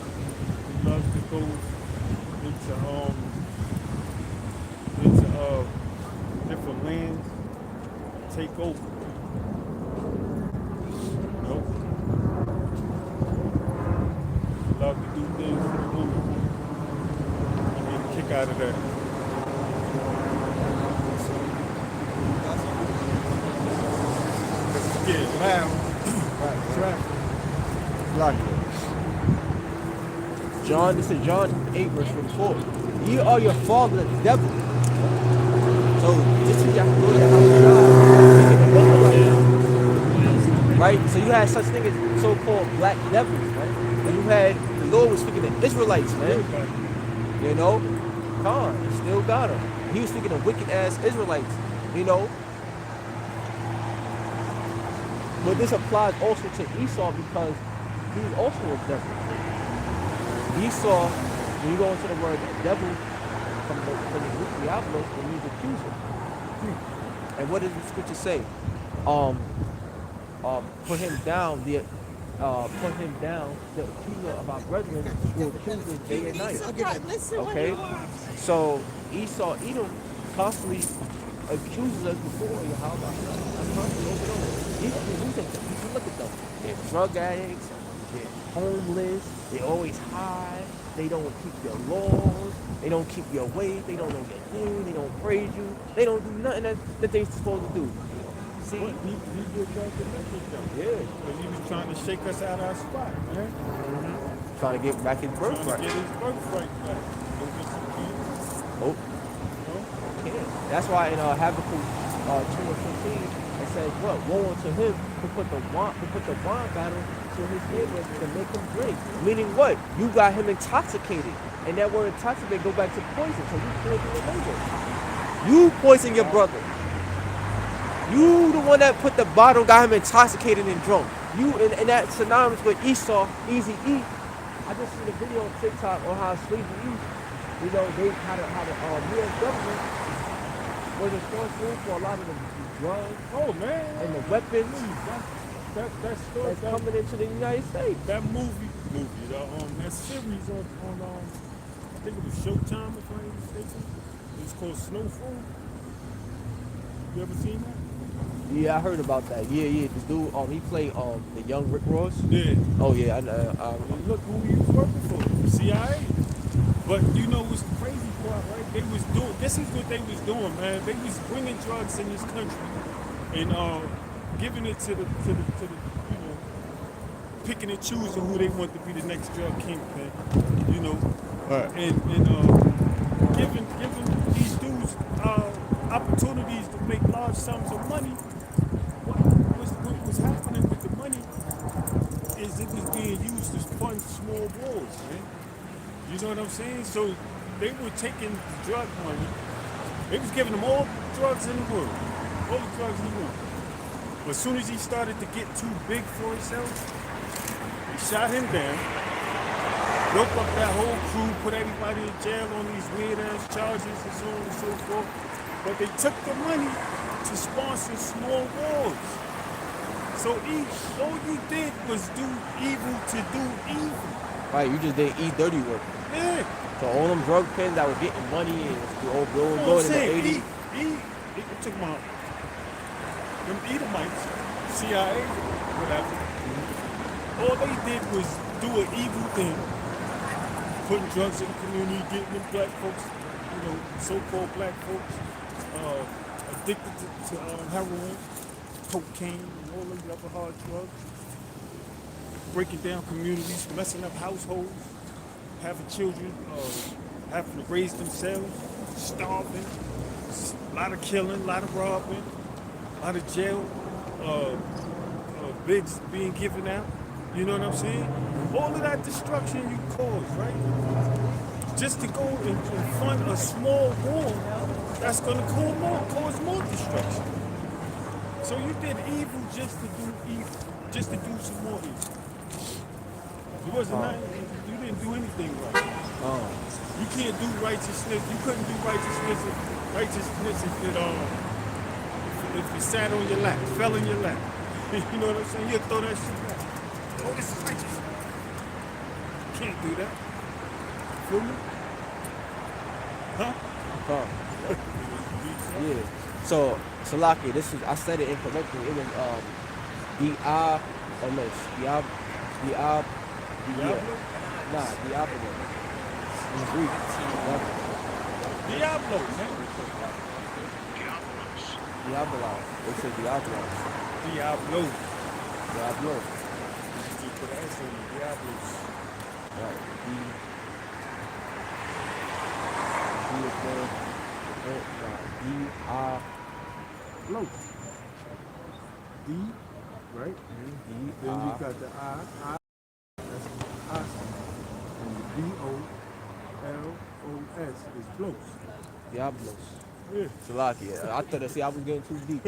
He loves to go into different lands, take over. You know? He loves to do things for the women. I get a kick out of that. Get loud. This is John 8 verse 44. You are your father, the devil. So this is your right? So you had such thing as so-called black devils, right? And you had the Lord was speaking to Israelites, man. You know? Khan, still got him. He was speaking to wicked ass Israelites, you know. But this applies also to Esau because he's also a devil. Esau, when you go into the word devil, from the Greek diablos, it means accuser. And what does the scripture say? Put him down, the accuser of our brethren will accuse us day and night. Okay? So Esau, Edom, constantly accuses us before Yahweh. Constantly over and over. You can look at them. They're drug addicts, they're homeless, they always hide, they don't keep your laws, they don't keep your ways, they don't know your name, they don't praise you, they don't do nothing that they're supposed to do. See? He did that to message them. Yeah. Because he was trying to shake us out of our spot, man. Trying to get back his birthright. Trying to get his birthright back. Oh. Yeah. That's why in Habakkuk 2:15 it says what? Woe unto him who put the wine bottle to his neighbor to make him drink. Meaning what? You got him intoxicated. And that word intoxicated go back to poison. So you killed your neighbor. You poisoned your brother. You the one that put the bottle, got him intoxicated and drunk. You and that synonymous with Esau, Easy E. I just seen a video on TikTok on how Sleepy E, you know, they how the U.S. government was responsible for a lot of the drugs Oh man, and the weapons that story, that's coming into the United States. that movie, that series on I think it was Showtime, if I'm not mistaken. It was called Snowfall. You ever seen that? Yeah, I heard about that. Yeah. This dude, he played the young Rick Ross. Yeah. Oh yeah, I know. And look who he was working for, CIA. But you know what's the crazy part, right? They was doing, this is what they was doing, man. They was bringing drugs in this country and giving it to the, you know, picking and choosing who they want to be the next drug kingpin, you know, and giving these dudes opportunities to make large sums of money. What was happening with the money is it was being used to fund small wars, man. You know what I'm saying? So they were taking the drug money. They was giving them all the drugs in the world, all the drugs in the world. But as soon as he started to get too big for himself, they shot him down, broke up that whole crew, put everybody in jail on these weird ass charges and so on and so forth. But they took the money to sponsor small wars. So all you did was do evil to do evil. Right, you just didn't eat dirty work. Yeah. So all them drug pens that were getting money and going You know in what I'm the saying? 80s. He took my them Edomites, CIA, whatever. All they did was do an evil thing, putting drugs in the community, getting them black folks, you know, so-called black folks, addicted to heroin, cocaine, and all these other hard drugs, breaking down communities, messing up households, having children, having to raise themselves, starving, a lot of killing, a lot of robbing, a lot of jail, bids being given out. You know what I'm saying? All of that destruction you caused, right? Just to go and fund a small war that's going to cause more destruction. So you did evil just to do evil, just to do some more evil. It wasn't you didn't do anything right. You can't do righteousness. You couldn't do righteousness if it sat on your lap, fell in your lap. You know what I'm saying? You'll throw that shit back. Oh, this is righteous. Can't do that. Feel me? Huh? Yeah. So Salaki, I said it incorrectly. It was Diablo. Diablo. In Greek. Diablo, man. Diablo. They say Diablo. Diablo. Diablo. You put an S on it, Diablos. Right. Diablo. D, right? Then you got the I, that's I. And the D-O-L-O-S is close. Diablos. Yeah. Salaki. I thought I was getting too deep.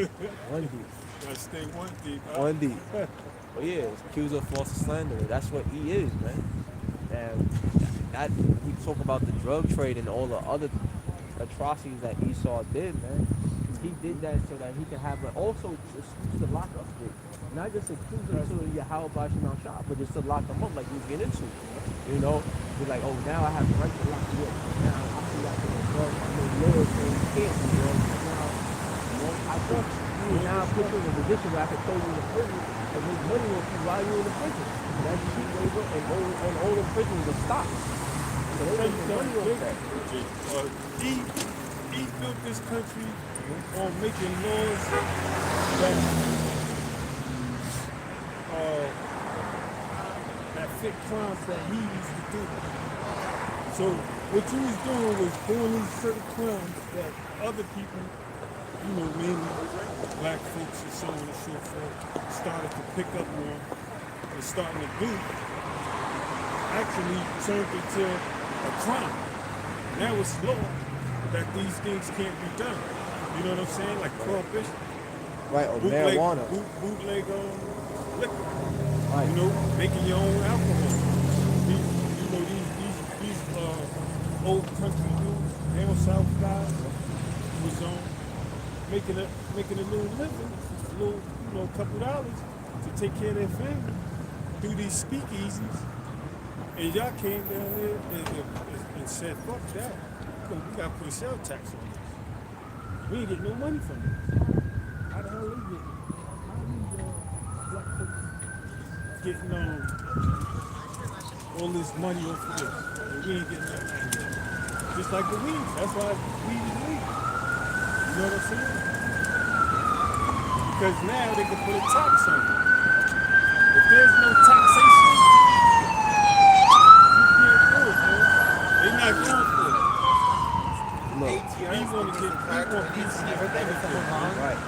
One deep. Gotta stay one deep. Huh? One deep. But yeah, it's accused of false slander. That's what he is, man. And that we talk about the drug trade and all the other atrocities that Esau did, man. He did that so that he could have also excuse to lock us with. Not just excuse them to Yahweh Bashim Shah, but just to lock them up like you get into. You know? Be like, oh, now I have the right to lock you up. Now I see I can drug. I mean, Lord, so you can't do drugs. Now, you know, I trust you. Now I put you in a position where I can throw you in the prison and make money off you while you're in the prison. That's cheap labor, and all the prisons are stopped. So they make money off that. He built this country on making laws that fit crimes that he used to do. So what you was doing was doing these certain crimes that other people, you know, mainly black folks and so on and so forth, started to pick up on and starting to do, actually turned into a crime. Now it's law. that these things can't be done. You know what I'm saying? Like prohibition, Right, or bootleg, marijuana. bootleg liquor. Right. You know, making your own alcohol. These old country dudes, down south guys, was making a little living, couple dollars to take care of their family through these speakeasies. And y'all came down there and said, fuck that. We gotta put a sales tax on this. We ain't getting no money from this. How the hell they getting? How these black folks getting all this money off of this? And we ain't getting nothing out of it. Just like the weed. That's why weed is legal. You know what I'm saying? Because now they can put a tax on it. If there's no taxation, you can't do it, man. They're not going for it. Look. We want everything. Right.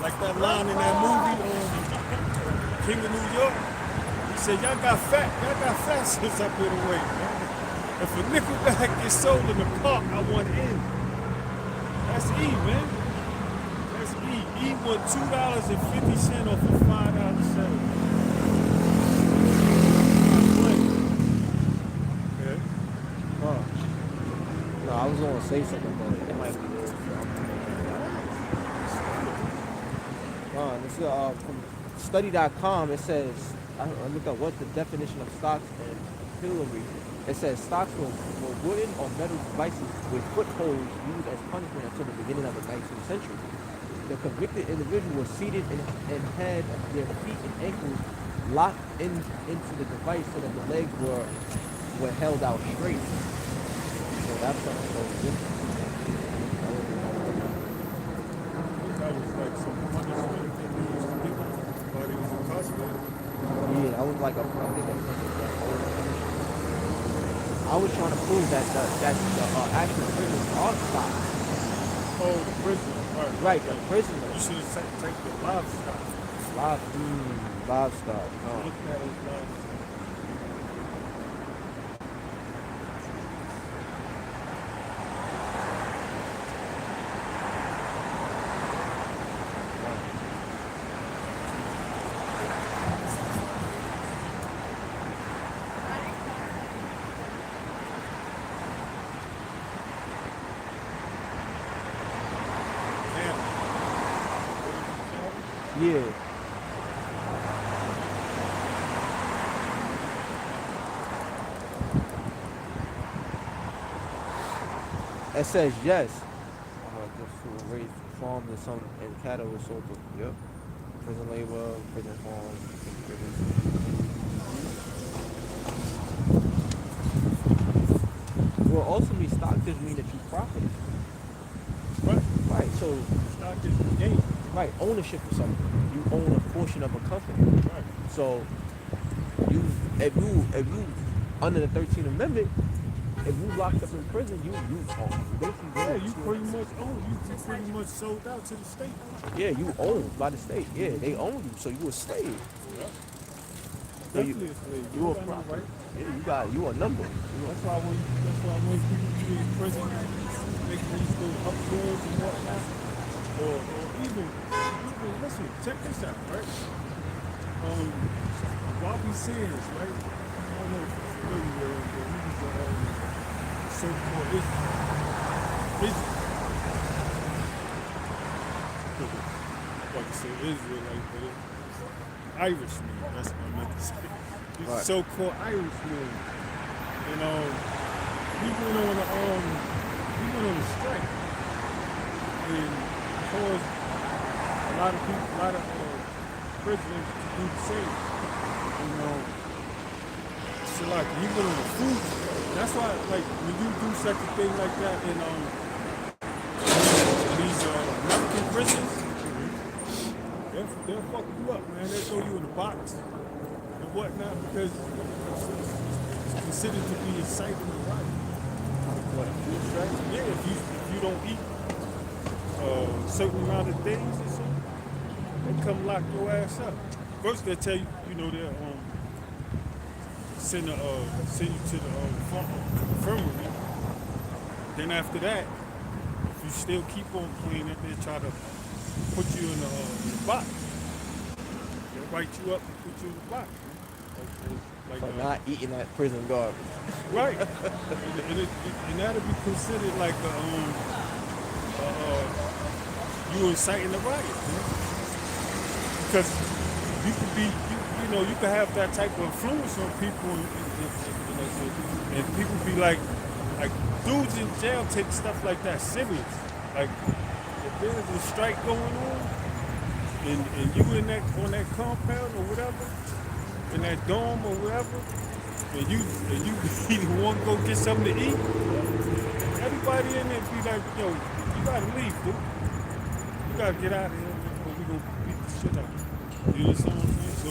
Like that line in that movie, King of New York. He said, y'all got fat since I've been away, man. If a nickel bag gets sold in the park, I want in. That's E, man. That's E. E want $2.50 off a $5 sale. Yeah. Huh. No, I was gonna say something, but it might be good. This is from study.com. It says, I looked up what the definition of stocks and pillory. It says stocks were wooden or metal devices with footholds used as punishment until the beginning of the 19th century. The convicted individual was seated and had their feet and ankles locked into the device so that the legs were held out straight. So that's something so different. That was like some punishment that they used to give while they was incarcerated. Yeah, that was like a I was trying to prove that the actual prisoners are stocks. Oh, the prisoner. Right, the prisoners. You should have taken the livestock. Livestock. Look at those livestock. Yeah. It says yes. Just to raise farms and some and cattle was sold to prison labor, prison farms, prison. Well, ultimately, stock just mean that you profited. Right. So Stock is the game. right, ownership of something. You own a portion of a company. Right. So if you under the 13th Amendment, if you locked up in prison, you own. Basically, Yeah, you pretty much own. You pretty much sold out to the state. yeah, you owned by the state. Yeah, they own you, so you a slave. Yeah. So you Definitely a slave. you a got no property. right. Yeah, you a number. That's why when people be in prison, making these little upgrades and whatnot, or even listen, check this out, right? Bobby Sands, right? I don't know if you're familiar with him, but he was a so-called like I said, Israelite, but Irishman. That's what I meant to say. He's a so-called Irishman, and he went on a strike, and caused a lot of prisoners to do the same. So like he went on a food strike. That's why, like, when you do such a thing like that in these American prisons, they'll fuck you up, man. They'll throw you in a box and whatnot because it's considered to be inciting the riot. What, a food strike? Yeah, if you don't eat a certain amount of days or something, they come lock your ass up. First they'll tell you, they'll send you to the infirmary. Then after that, you still keep on playing it, they try to put you in the box. They'll write you up and put you in the box. Like, For not eating that prison garbage. right. And that'll be considered like you inciting the riot. Man. Because you could be, you know, you could have that type of influence on people, and people be like dudes in jail take stuff like that serious. Like if there's a strike going on, and you in that on that compound or whatever, in that dome or whatever, and you be the one to go get something to eat, everybody in there be like, yo, you gotta leave, dude. You gotta get out of here, or we gonna beat the shit out of you. You understand what I'm saying? So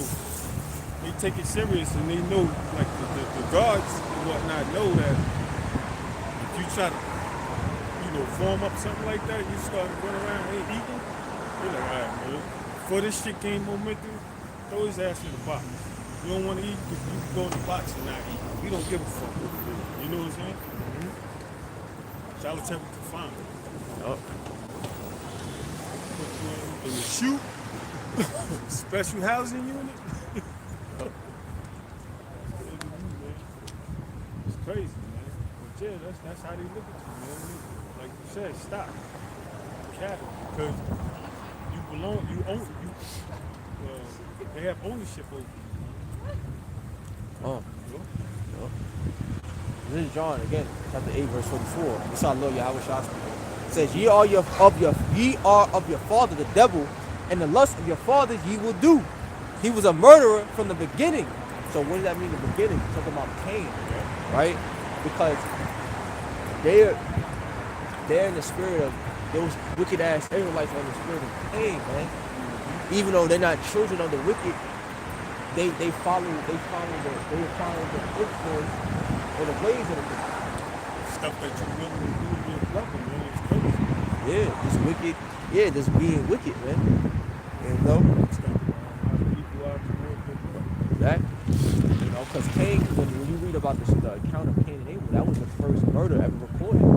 they take it serious, and they know, like the guards and whatnot know that if you try to, you know, form up something like that, you start to run around and ain't eating, they're like, all right, man, before this shit gain momentum, throw his ass in the box. You don't want to eat, you can go in the box and not eat. We don't give a fuck. You know what I'm saying? Solitary confinement. Oh. Put you in the shoe. Special housing unit. It's crazy, man. But yeah, that's how they look at you, man. Like you said, stop. Cattle. Because you belong, you own, they have ownership over you. Oh. This is John again, chapter 8, verse 44. This is our Lord Yahweh Shah speaking. It says, ye are of your father the devil, and the lust of your fathers ye will do. He was a murderer from the beginning. So what does that mean, the beginning? It's talking about Cain, right? Because they're in the spirit of those wicked ass Israelites are in the spirit of Cain, man. Even though they're not children of the wicked, they follow the influence or the ways of the wicked. Stuff that you really do with your brother, man, it's crazy. Yeah, just wicked. Yeah, just being wicked, man. You know? Exactly. You know, because Cain, when you read about the account of Cain and Abel, that was the first murder ever recorded. And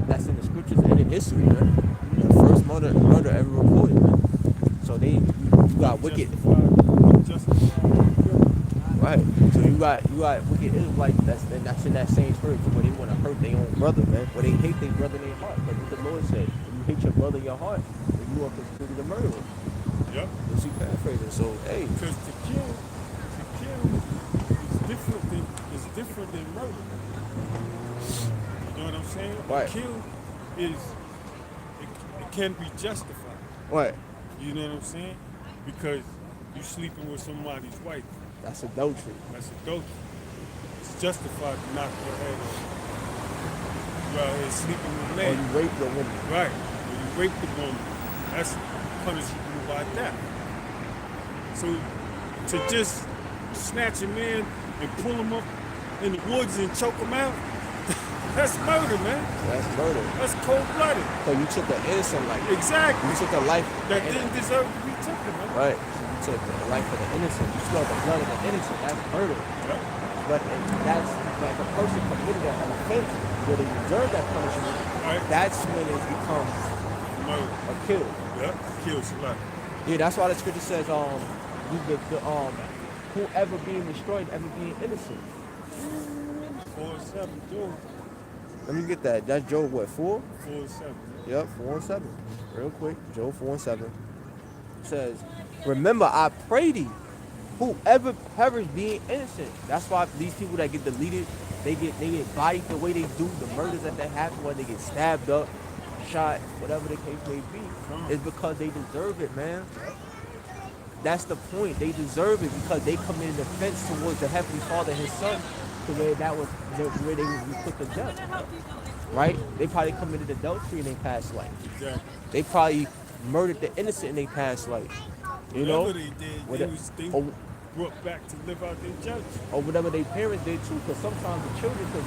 that's in the scriptures and in history, man. The first murder ever recorded, man. So you got wicked. Right. So you got wicked Israelites that's in that same spirit where they want to hurt their own brother, man. Where they hate their brother in their heart. But what the Lord said, when you hate your brother in your heart, then you are considered a murderer. Yep. Let's see paraphrasing. So hey. Because to kill is different than murder. You know what I'm saying? Right. Kill it can be justified. What? You know what I'm saying? Because you sleeping with somebody's wife. That's adultery. That's adultery. It's justified to knock your head off. You out here sleeping with a Or lady. you rape the woman. Right. When you rape the woman, that's punishable by death. So to just snatch a man and pull him up in the woods and choke him out, that's murder, man. That's murder. That's cold-blooded. So you took an innocent life. Exactly. You took a life That didn't deserve to be taken, man. Right. You took the life of the innocent. You spilled the blood of the innocent. That's murder. Yep. But that's like a person committed an offense where they deserve that punishment. Right. That's when it becomes Murder. a kill. Yep. Kill somebody. Yeah, that's why the scripture says, whoever being destroyed, ever being innocent. 4-7, Joe. Let me get that. That's Job what, 4? 4-7. Yep, 4 and 7. Real quick, Job 4 and 7. It says, remember, I pray thee, whoever perish being innocent. That's why these people that get deleted, they get bodied the way they do, the murders that happen, when they get stabbed up, shot, whatever the case may be, is because they deserve it, man. That's the point. They deserve it because they committed an offense towards the Heavenly Father and His Son, to where that was where they would be put to death. Right? They probably committed adultery in their past life. Exactly. They probably murdered the innocent in their past life. You know? Whatever they did, they brought back to live out their judgment. Or whatever their parents did too, because sometimes the children could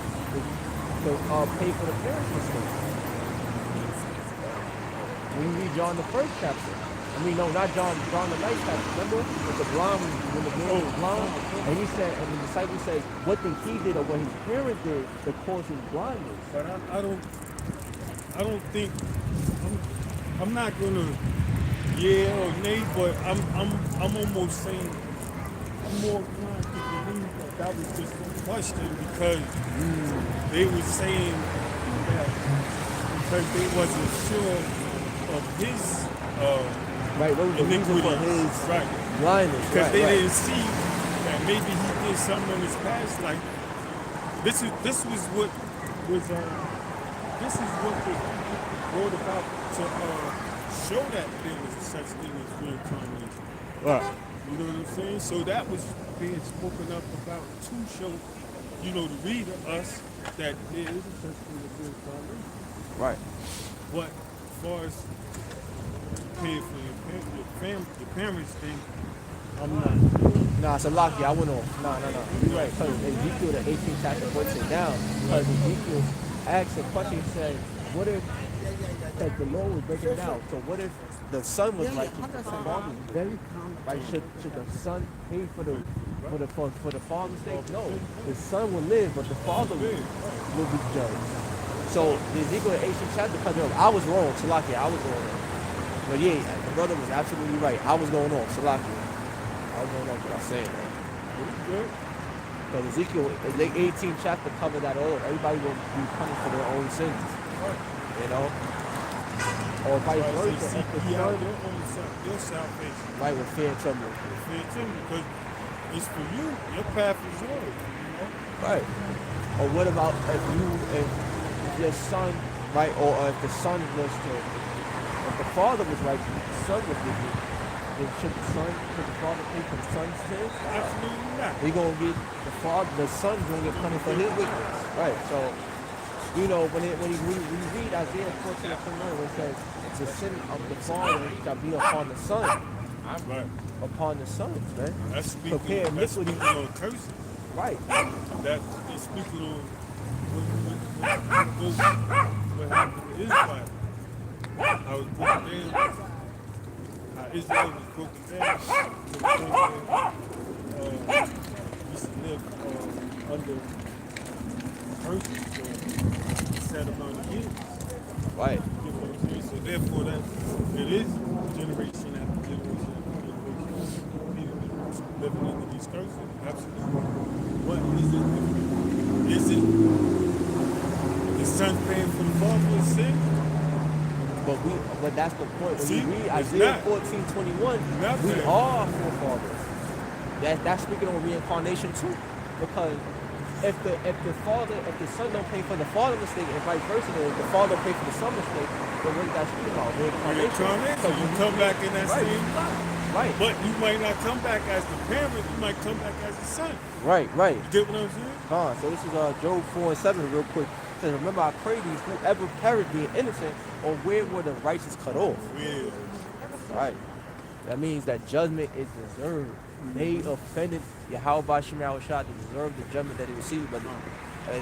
pay for the parents' mistakes. When you read John the 1st chapter, mean, no, not John the Night Statue. Remember? With the blind, when the man was blind? And he said, and the disciple said, what did he did or what his parents did that caused his blindness? But I don't think I'm not gonna yeah or nay, but I'm almost saying I'm more inclined to believe that was just a question because they were saying that because they wasn't sure of his Right, what was the reason for iniquities. his Right. blindness? Because Right, they right. didn't see that maybe he did something in his past. Like this was what was this is what was brought about to show that there was such thing as reincarnation. Right. You know what I'm saying? So that was being spoken up about to show, you know, the reader, us, that there is a such thing as reincarnation. Right. But as far as paying for your parents thing, I'm not. Nah, it's a lock. I went off. No. You're right. Because Ezekiel, the 18th chapter, breaks it down. Because Ezekiel asked a question. He said, what if, that the Lord was breaking it down. So what if the son was righteous, the father was very common, right? Should the son pay for the father's sake? No. The son will live, but the father will be judged. So the Ezekiel 18th chapter, because I was wrong, Salakia, I was wrong. But yeah, the brother was absolutely right. I was going off, Salakia. I was going off what I was saying, man. Because Ezekiel, the 18th chapter covered that all. Everybody will be punished for their own sins. You know? Or vice versa. If the son, Your salvation. right, with fear and trembling. Fear too, because it's for you. Your path is yours. You know? Right. Or what about if your son, right, or if the son was to, if the father was righteous, the son was wicked, then should the father pay for the son's sins? Absolutely not. He gonna get the son's gonna get punished for his wickedness. Right. So, you know, when you read Isaiah 14 and 29, where it says the sin of the father shall be upon the son. Right. Upon the sons, man. That's speaking, Prepare that's iniquity. speaking on curses. Right. That is speaking on what happened to Israel. How it was broken down. How Israel was broken down to the point where used to live under curses for set amount of years. Right. You know what I'm saying? So therefore that it is generation after generation after generation people living under these curses. Absolutely. What is it? Is it the son paying for the father's sin? But that's the point. When See, you read it's Isaiah not. 14:21, Not we that. are forefathers. That's speaking on reincarnation too. Because if the son don't pay for the father's mistake and vice versa, then if the father don't pay for the son's mistake, then what is that speaking about? Reincarnation. Reincarnation. You come back in that Right. same body. Right. But you might not come back as the parent, you might come back as the son. Right. You get what I'm saying? So this is Job 4:7 real quick. It says, remember I pray thee, whoever perished being innocent, or where were the righteous cut off? Yeah. Right. That means that judgment is deserved. They offended Yahweh Shema Shah to deserve the judgment that they received, but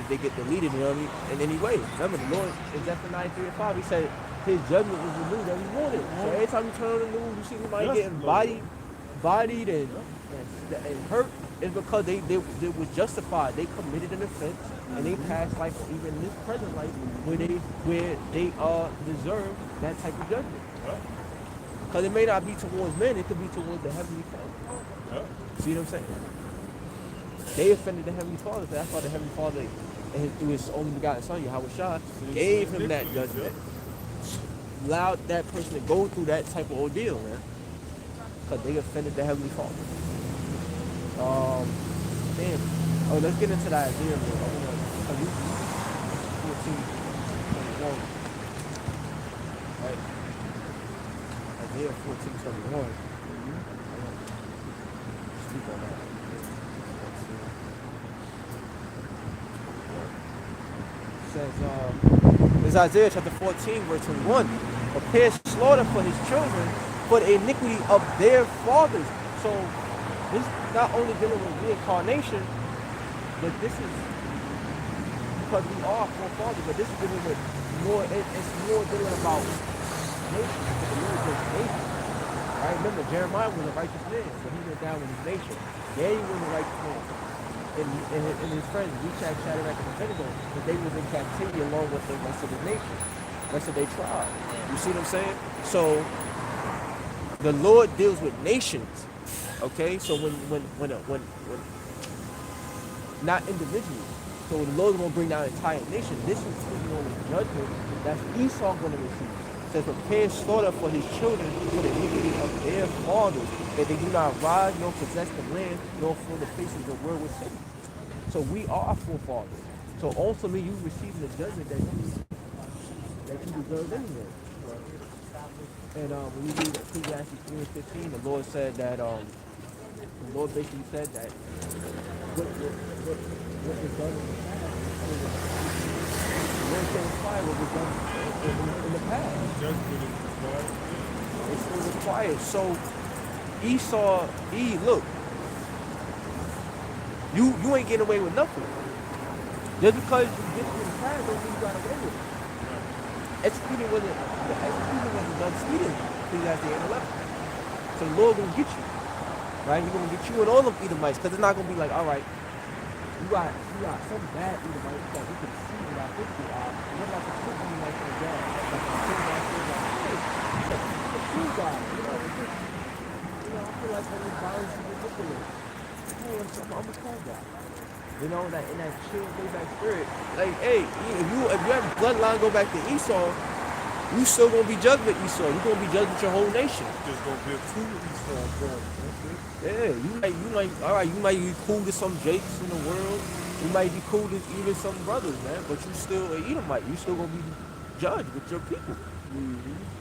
they get deleted, you know what I mean? In any way. Remember, the Lord in Zephaniah 3:5, he said his judgment is renewed every morning. So every time you turn on the news, you see somebody Yes, getting bodied and hurt, it's because they was justified. They committed an offense and they passed life, even in this present life, where they deserve that type of judgment. Because it may not be towards men, it could be towards the Heavenly Father. See what I'm saying? They offended the Heavenly Father, so that's why the Heavenly Father, through his only begotten Son, Yahweh Shah, gave him that judgment. Allowed that person to go through that type of ordeal, man. Because they offended the Heavenly Father. Damn. Oh, let's get into that Isaiah, man. 14:21. Right? Isaiah 14:21. Speak on that. It says, it's Isaiah chapter 14, verse 21. Prepare slaughter for his children for the iniquity of their fathers. So this is not only dealing with reincarnation, but this is because we are forefathers, but this is dealing with more, it's more dealing about nation, the Lord is nation. Right? Remember, Jeremiah was a righteous man, but he went down with his nation. Daniel was a righteous man. And his friends, Meshach, Shadrach, and Abednego, but they was in captivity along with the rest of the nation, rest of their tribe. You see what I'm saying? So the Lord deals with nations. Okay, so when not individuals. So the Lord's gonna bring down an entire nation. This is speaking on the judgment that's Esau gonna receive. It says, prepare slaughter for his children for the iniquity of their fathers, that they do not rise nor possess the land, nor fill the faces of word with cities. So we are forefathers. So ultimately you receiving the judgment that you deserve anyway. And when you read Ecclesiastes 3 and 15, the Lord said that the Lord basically said that what was done in the past, the Lord said fire what was done in the past. Judgment is required. It's still required. So Esau, look, you ain't getting away with nothing. Just because you get it in the past don't mean you got away with it. Executing wasn't done speedily. Ecclesiastes 8:11. So the Lord gonna get you. Right? He's gonna get you and all them Edomites, because it's not gonna be like, all right, you got some bad Edomites that we can see in our history. We're like a good Edomite for God. Like a good guy for God. Hey, a true guy. I feel like when the violence is ridiculous. I'm a cool guy. You know, that in that chill, laid back spirit. Like, hey, if you have bloodline go back to Esau, you still gonna be judged with Esau. You're gonna be judged with your whole nation. Just gonna be a cool Esau, bro. That's it. Yeah, you might, all right, you might be cool to some Jakes in the world. You might be cool to even some brothers, man. But you still an Edomite. You still gonna be judged with your people.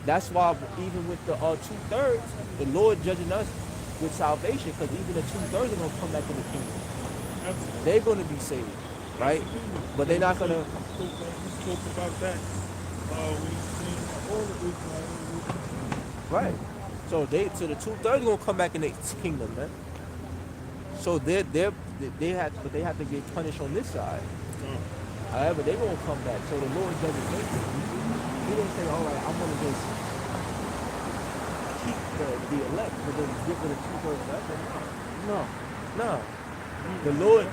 That's why even with the 2/3, the Lord judging us with salvation, because even the 2/3 are gonna come back in the kingdom. They're gonna be saved, right? But they're not gonna. We spoke about that when he said all of Israel. Right. So the 2/3 gonna come back in the kingdom, man. So they have to get punished on this side. However, they gonna come back. So the Lord doesn't make it. He didn't say, all right, I'm gonna just keep the elect, but then get rid of 2/3 of that. No. The Lord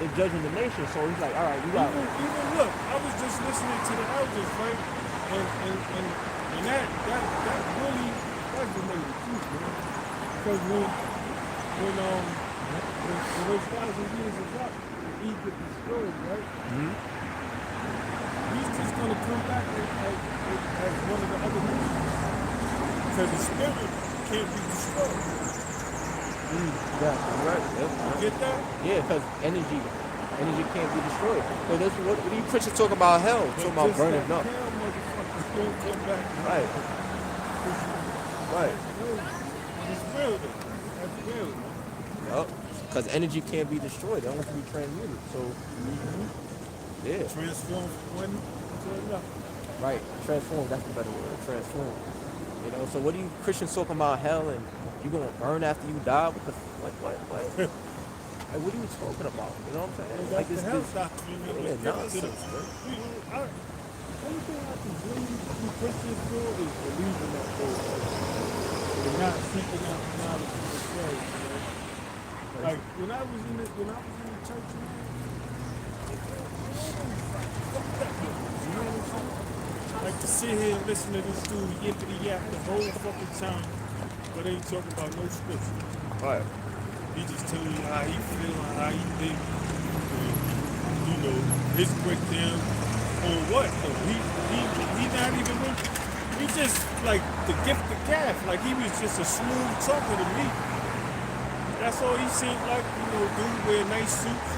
is judging the nation. So he's like, all right, you got. Even look, I was just listening to the elders, right? And that really resonated too, man. Because when those 1,000 years is up, Egypt destroyed, right? Mm-hmm. He's just gonna come back as one of the other nations. Because the spirit can't be destroyed. Yeah, right. Yep. You get that? Yeah, because energy can't be destroyed. So that's what you Christians talk about hell, talking about Just burning that up. hell motherfuckers don't come back. Right. Right. It's real though. That's real, man. Yup. Because energy can't be destroyed. It only can be transmuted. So, yeah. Transform from one to another. Right. Transform. That's the better word. Transform. You know. So what are you Christians talking about hell and you gonna burn after you die? What? Like, what are you talking about? You know what I'm saying? That's Like the this. health doctrine that was given to Nonsense, us. bro. Only thing I can believe you Christians do is believing that they're not seeking out the knowledge of themselves, man. Like when I was in the church, man, fucked up, you know what I'm saying? Like to sit here and listen to this dude yippity yap the whole fucking time, but ain't talking about no scripture. Right. He just telling you how he feel and how he think. And, you know, his breakdown on what? So he not even he just like the gift of gab. Like he was just a smooth talker to me. That's all he seemed like, you know, dude wear nice suits,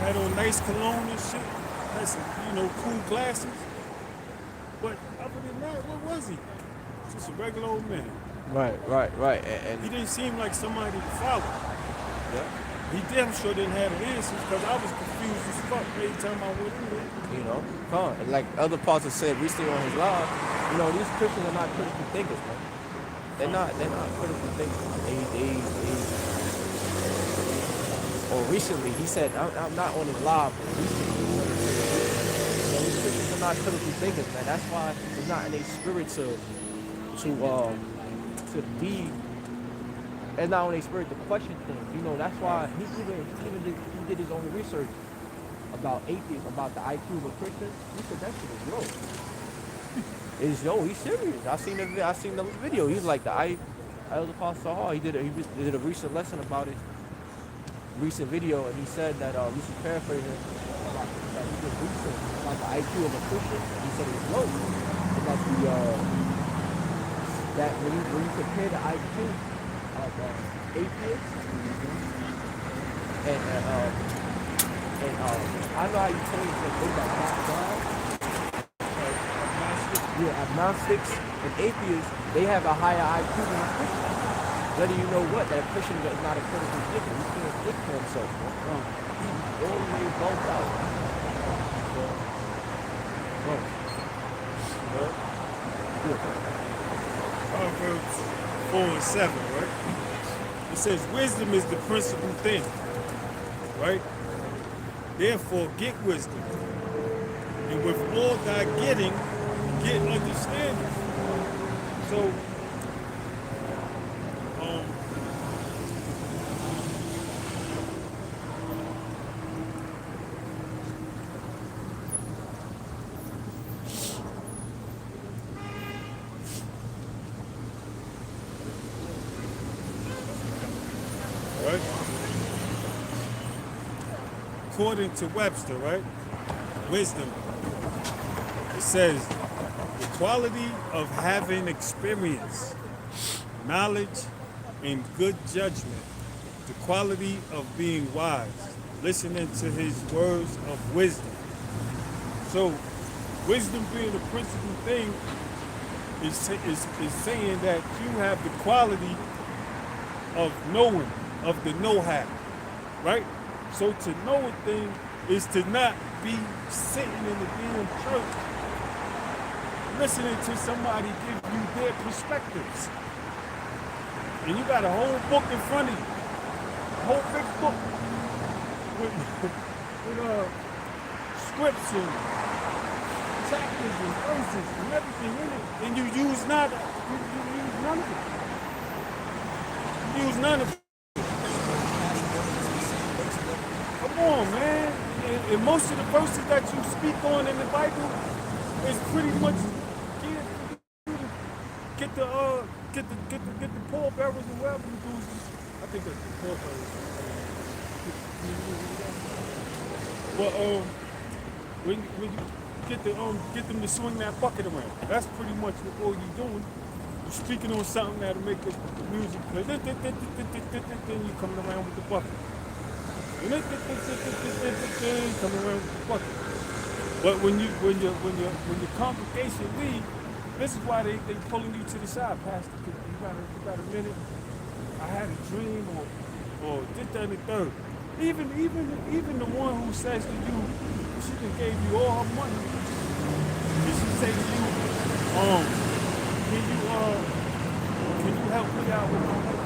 had on nice cologne and shit, had some, you know, cool glasses. But other than that, what was he? Just a regular old man. Right. And He didn't seem like somebody to follow. yeah. He damn sure didn't have the answers because I was confused as fuck every time I went in there. You know, and like other apostles said recently on his live, you know, these Christians are not critical thinkers, man. They're not critical thinkers. Or recently, he said, I'm not on his live, but recently, so these Christians are not critical thinkers, man. That's why it's not in their spirit to to the deed, and not only spirit to question things. You know, that's why he did his own research about atheists, about the IQ of a Christian. He said that shit is low. It's low. He's serious. I seen the video. He's like the Elder Apostle Hall. He did a recent lesson about it, recent video, and he said that this is paraphrasing about that he did research about the IQ of a Christian. He said it was low. And that when you compare the IQ of atheists and I know how you tell you that they got knocked down. Yeah, agnostics and atheists, they have a higher IQ than a Christian. Letting you know what, that Christian is not a critical thinker. He can't think for himself. He's all the way bumped out. Proverbs 4:7, right? It says, wisdom is the principal thing, right? Therefore, get wisdom. And with all thy getting, get understanding. So, right? According to Webster, right? Wisdom. It says, the quality of having experience, knowledge, and good judgment. The quality of being wise, listening to his words of wisdom. So, wisdom being the principal thing is saying that you have the quality of knowing, of the know-how, right? So to know a thing is to not be sitting in the damn church listening to somebody give you their perspectives. And you got a whole book in front of you, a whole big book with scripts and chapters and verses and everything in it, and you use none of it. You use none of it. Come on, man. And most of the verses that you speak on in the Bible is pretty much get the pallbearers and whatever you do. I think that's the pallbearers. But when you get them to swing that bucket around, that's pretty much what all you're doing. You're speaking on something that'll make the music play. Then you coming around with the bucket. Coming around with the bucket. But when your congregation leave, this is why they pulling you to the side, Pastor. You got a minute. I had a dream, or did that and the third. Even the one who says to you, she done gave you all her money. And she say to you, can you help me out with my work?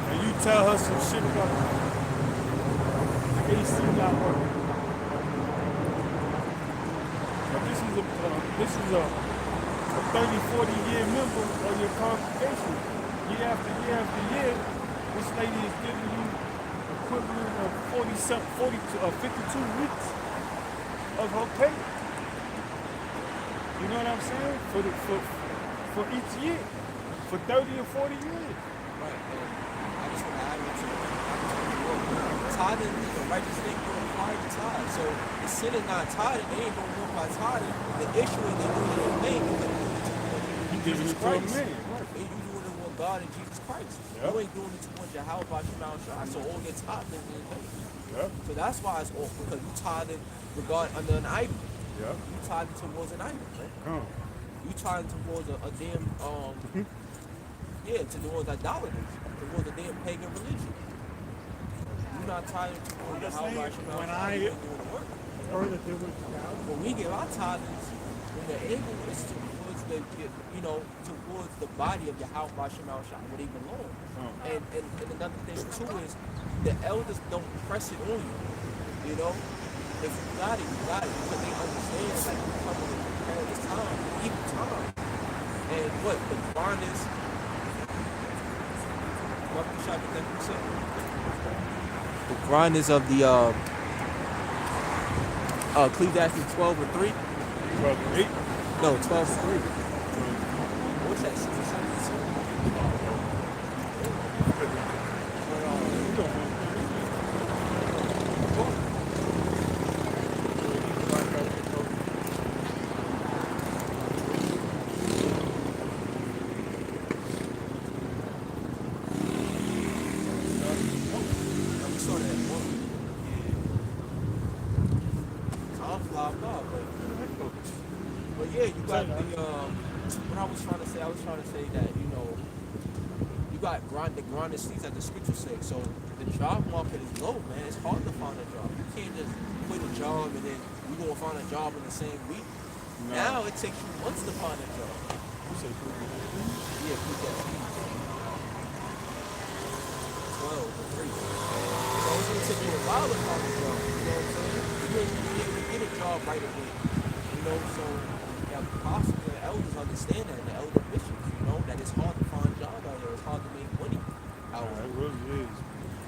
And you tell her some shit about the AC not working. But this is a 30, 40-year member of your congregation. Year after year after year, this lady is giving you equivalent of 52 weeks of her pay. You know what I'm saying? For each year, for 30 or 40 years. Right. I just want to add on to it. Tithing is a righteous thing for the high tithe. So the sin is not tithing. They ain't going to work by tithing. The issue is they're doing it in vain. You giving it to a man. Right. You doing it with God and Jesus Christ. Yep. You ain't doing it towards your house by your mouth shot. So all your tithing is in vain. Yep. So that's why it's awful, because you tithing under an idol. Yep. You tithing towards an idol, right? You tithing towards a damn towards idolatry, towards a damn pagan religion. You're not tithing towards your house by your mouth shot. You ain't doing the work. When we give our tithings, when the able is towards towards the body of your house by Shemal Shah, where they belong. And another thing too is the elders don't press it on you. You know, if you got it, because they understand like you coming in this time, even time. And what the grind is? What the shot that you said? The grind is of the Ecclesiastes 12 and 3. 12 and 8. No, 12 and 3. What's that? 6 or 7? But yeah, you got the what I was trying to say that, you know, you got the grinding seats that the scripture say. So the job market is low, man. It's hard to find a job. You can't just quit a job and then you gonna find a job in the same week. No. Now it takes you months to find a job. You say Yeah, put that 12 or 3. So it's gonna take you a while to find a job. You know what I'm saying? You ain't gonna be able to get a job right away. You know, so yeah, apostles and elders understand that, the elder bishops, you know, that it's hard to find jobs out here. It's hard to make money out it here. really is.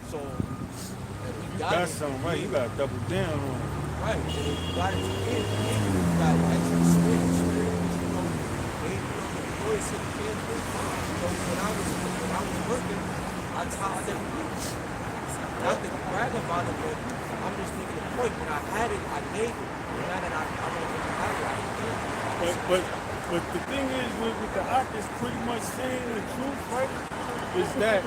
So and we You got got it. something right. You got to double down on it. Right, and if you got it again, you got extra experience, you know, maybe the employees said you can't do it. You know, when I was working, that's how I never did it. Not to brag about it, but I'm just making a point. When I had it, I gave it. Now that I don't really have it, I ain't gave it. But the thing is, with the Ak is pretty much saying the truth, right? Is that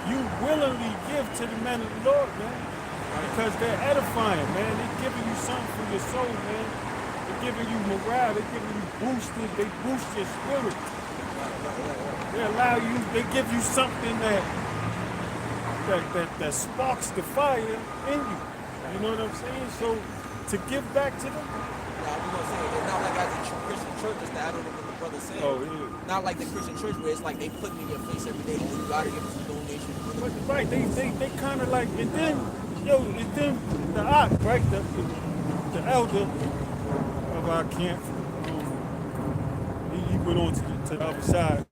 you willingly give to the men of the Lord, man. Because they're edifying, man. They're giving you something for your soul, man. They're giving you morale. They're giving you boosted. They boost your spirit. They allow you. They give you something that sparks the fire in you. You know what I'm saying? So to give back to them. Now, I'm gonna say it's not like as a Christian church, just that I don't know what the brother said. Oh, yeah. Not like the Christian church where it's like they put me in your face every day. Oh, you gotta give us a donation. Right, they kind of like, and then the Ak, right, the elder of our camp, he went on to the other side.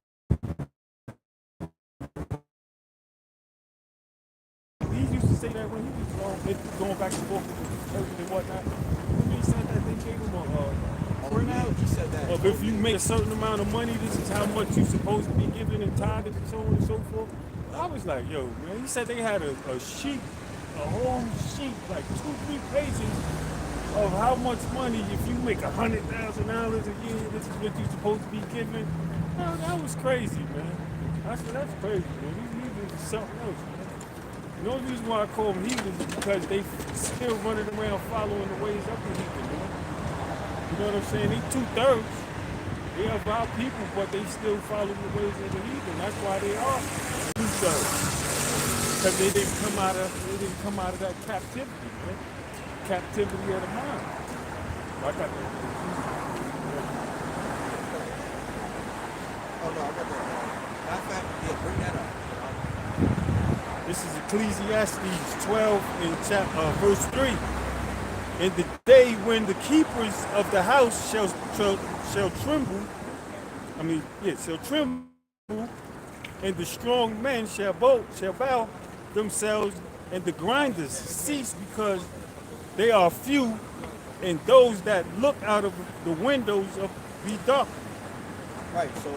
He used to say that when he was going back and forth with the church and whatnot. When he said that, they gave him a printout. He said that. Of if you make a certain amount of money, this is how much you're supposed to be giving in tithe and so on and so forth. I was like, yo, man, he said they had a sheet, a whole sheet, like 2-3 pages of how much money, if you make $100,000 a year, this is what you're supposed to be giving. No, that was crazy, man. I said, that's crazy, man. These heathens is something else, man. The only reason why I call them heathens is because they still running around following the ways of the heathen, man. You know what I'm saying? They 2/3. They are our people, but they still follow the ways of the heathen. That's why they are 2/3. Because they didn't come out of that captivity, man. Captivity of the mind. I got that. Oh no, I got that. Matter of fact, yeah, bring that up. This is Ecclesiastes 12 in verse 3. In the day when the keepers of the house shall tremble, shall tremble, and the strong men shall bow themselves, and the grinders cease because they are few, and those that look out of the windows of be dark. Right, so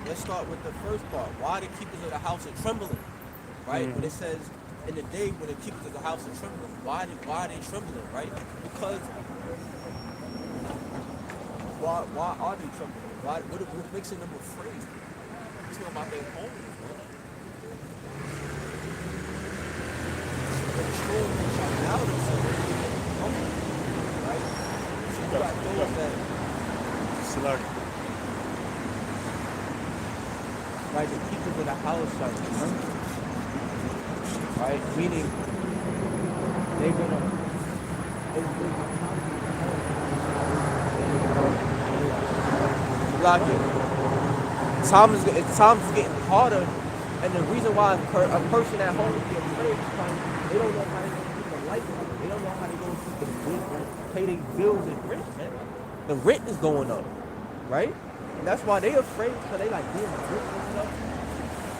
let's start with the first part. Why the keepers of the house are trembling? Right? When it says in the day when the keepers of the house are trembling, why are they trembling, right? Because why are they trembling? What makes them afraid? It's not about their homes, man. But the strong men shall bow themselves, right? So you got those that right, the keepers of the house shall tremble. Right? Meaning they're gonna block it. Time's getting harder, and the reason why a person at home is afraid is because they don't know how to keep the lights on. They don't know how to go keep the bills, pay their bills and rent, man. The rent is going up, right? And that's why they afraid, because they like, damn, the rent going up,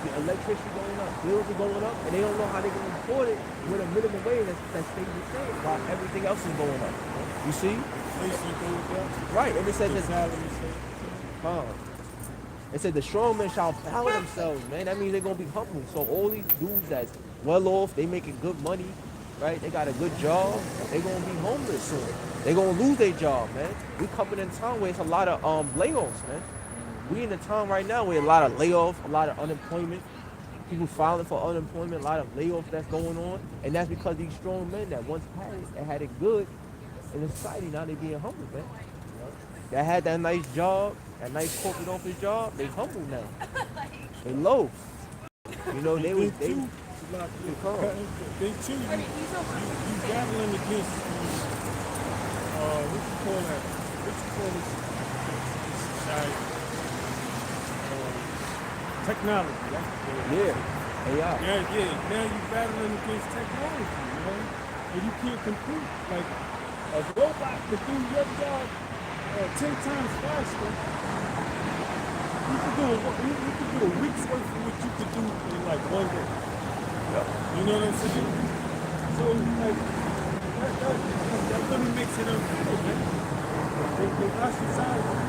the electricity going up, bills are going up, and they don't know how they can afford it with a minimum wage that stays the same while everything else is going up. You see? Inflation goes up. Right, and it says The it's, salary stays. it said the strong men shall empower themselves, man. That means they're gonna be humble. So all these dudes that's well off, they making good money, right? They got a good job, they gonna be homeless soon. They gonna lose their job, man. We coming in a time where it's a lot of layoffs, man. We in a time right now where a lot of layoffs, a lot of unemployment, people filing for unemployment, a lot of layoffs that's going on, and that's because these strong men that once had it good in the society, now they being humble, man. That had that nice job, that nice corporate office job, they humble now. They low. You know, they was they too, calm. they too, you battling against what you call that? What you call this society? Technology. That's the word. Yeah. AI. Now you battling against technology, you know, and you can't compete. Like a robot could do your job 10 times faster. You could do a week's worth of what you could do in like 1 day. You know what I'm saying? So like that really makes it unfair, man. They ostracize you.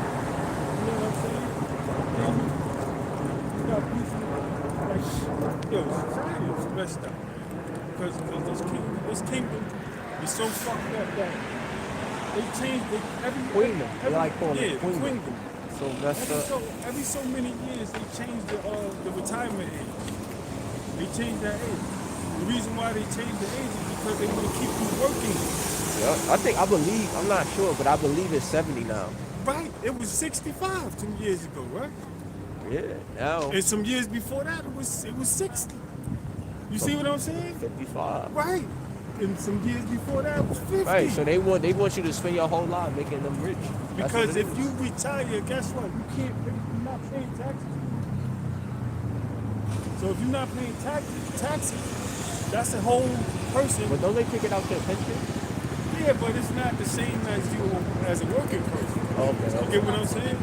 You know what I'm saying? And you got people like, yo, society is messed up, man. Because this kingdom is so fucked up that they changed it Queendom. They like calling it queendom. So messed up. Every so many years they changed the retirement age. They changed that age. The reason why they changed the age is because they want to keep you working. Yeah, I believe, I'm not sure, but I believe it's 70 now. Right. It was 65 some years ago, right? Yeah, now And some years before that it was 60. You see what I'm saying? 55. Right. And some years before that it was 50. Right, so they want you to spend your whole life making them rich. That's what Because it if is. you retire, guess what? You're not paying taxes. So if you're not paying taxes, that's a whole person. But don't they take it out their pension? Yeah, but it's not the same as you as a working person. Okay. You get what I'm saying?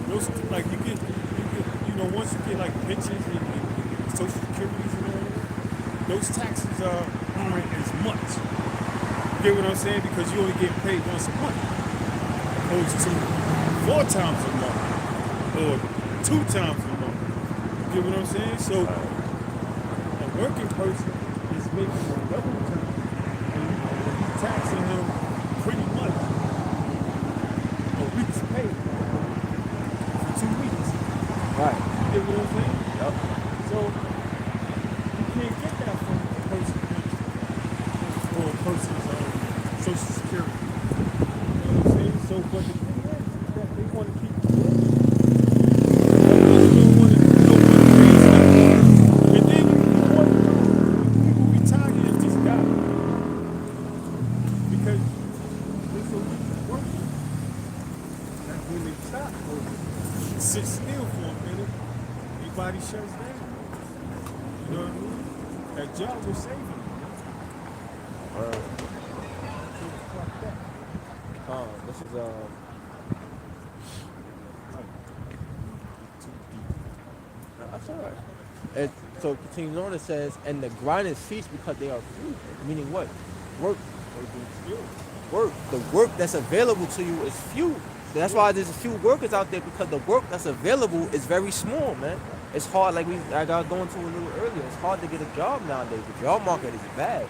Those, like you get, once you get like pensions and social securities and all that, those taxes aren't as much. You get what I'm saying? Because you only get paid once a month, opposed to 4 times a month or 2 times a month. You get what I'm saying? So a working person is making a double time, and you're taxing them pretty much a week's pay for 2 weeks. Right. You get what I'm saying? Yep. So you can't get that from a person's pension or a person's social security. You know what I'm saying? So, but the thing is that they want to keep you working. They don't want to raise that. And then people retire and just die because they're so used to working. That's when they stop working. Sit still for a minute. Your body shuts down. You know what I mean? That job will save you. This is that's all right. And so it continues on. It says, and the grinders cease because they are free. Meaning what? Work. Work. The work that's available to you is few. That's why there's a few workers out there, because the work that's available is very small, man. It's hard, like I got going to a little earlier. It's hard to get a job nowadays. The job market is bad.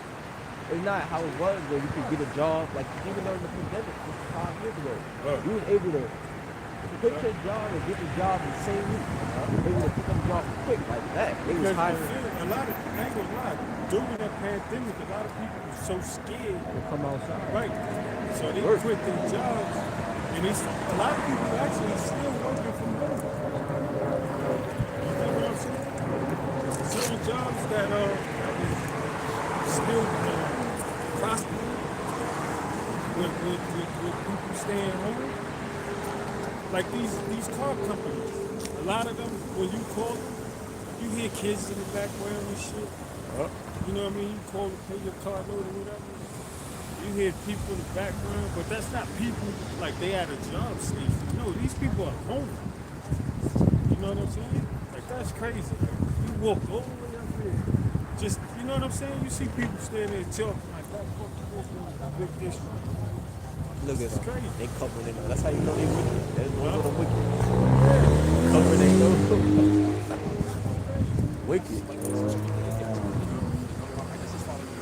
It's not how it was where you could get a job, like even during the pandemic, 5 years ago. You was able to quit your job and get the job in the same week. Able to pick up a job quick like that. They was Because hiring a lot of, I ain't gonna lie, during that pandemic, a lot of people were so scared. to come outside. Right. So they Work. quit their jobs. And a lot of people actually still working from home. You know what I'm saying? Certain jobs that still prospering with people staying home. Like these car companies, a lot of them, when you call them, you hear kids in the background and shit. You know what I mean? You call to pay your car note or whatever. You hear people in the background, but that's not people like they at a job station. No, these people are home. You know what I'm saying? Like, that's crazy. Like, you walk all the way up here. Just, you know what I'm saying? You see people standing there talking like that fucking walking in the big district. Look at It's them. crazy. They covering it. That's how you know they wicked. They're the ones Huh? that are wicked. Covering they know. Wicked.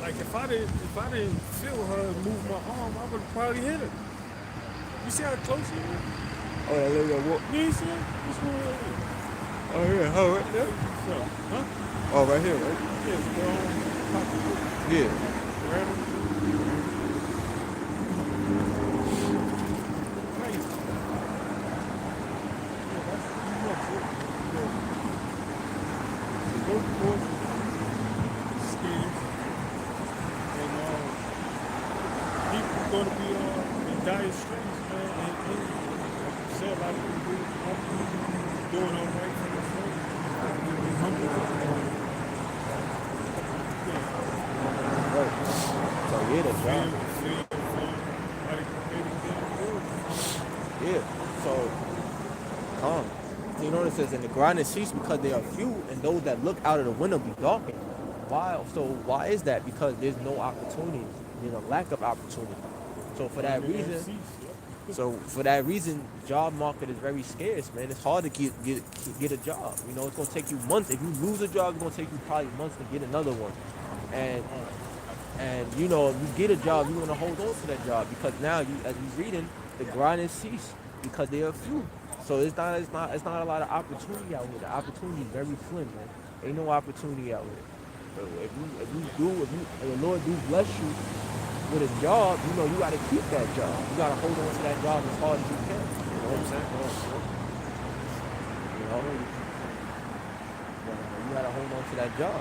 Like, if I didn't feel her move my arm, I would probably hit her. You see how close she is? Oh, yeah, look at what? You ain't see her? What's going on here? Oh, yeah. Oh, right there. So, huh? Oh, right here, right? Yeah, go on. Yeah. Random. Crazy. Yeah, that's too much. The workforce is scarce. And people going to be in dire straits, man. And like you said, a lot of people doing all right for themselves. Be humble. Right. So, yeah, that's right. Yeah. So, you notice it says, and the grinding cease because they are few, and those that look out of the window be darkened. Why? So why is that? Because there's no opportunity. There's a lack of opportunity. So for that reason, job market is very scarce, man. It's hard to get a job. You know, it's gonna take you months. If you lose a job, it's gonna take you probably months to get another one. And you know, if you get a job, you want to hold on to that job because now you, as you reading, the grinding cease because they are few. So it's not a lot of opportunity out here. The opportunity is very slim, man. Ain't no opportunity out here. So if the Lord do bless you with a job, you know you got to keep that job. You got to hold on to that job as hard as you can. You know what I'm saying? You know, you got to hold on to that job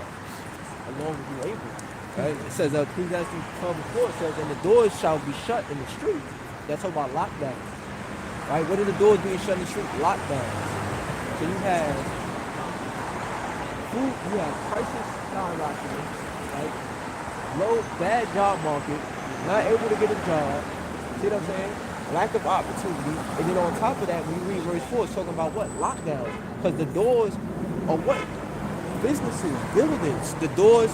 as long as you're able. Right? It says Ecclesiastes 12:4 says, and the doors shall be shut in the street. That's talking about lockdown. Right? What are the doors being shut in the street? Lockdown. So you have food, you have prices skyrocketing, right? Low, bad job market, not able to get a job. See what I'm saying? Lack of opportunity. And then on top of that, when you read verse 4, it's talking about what? Lockdowns. Because the doors are what? Businesses, buildings. The doors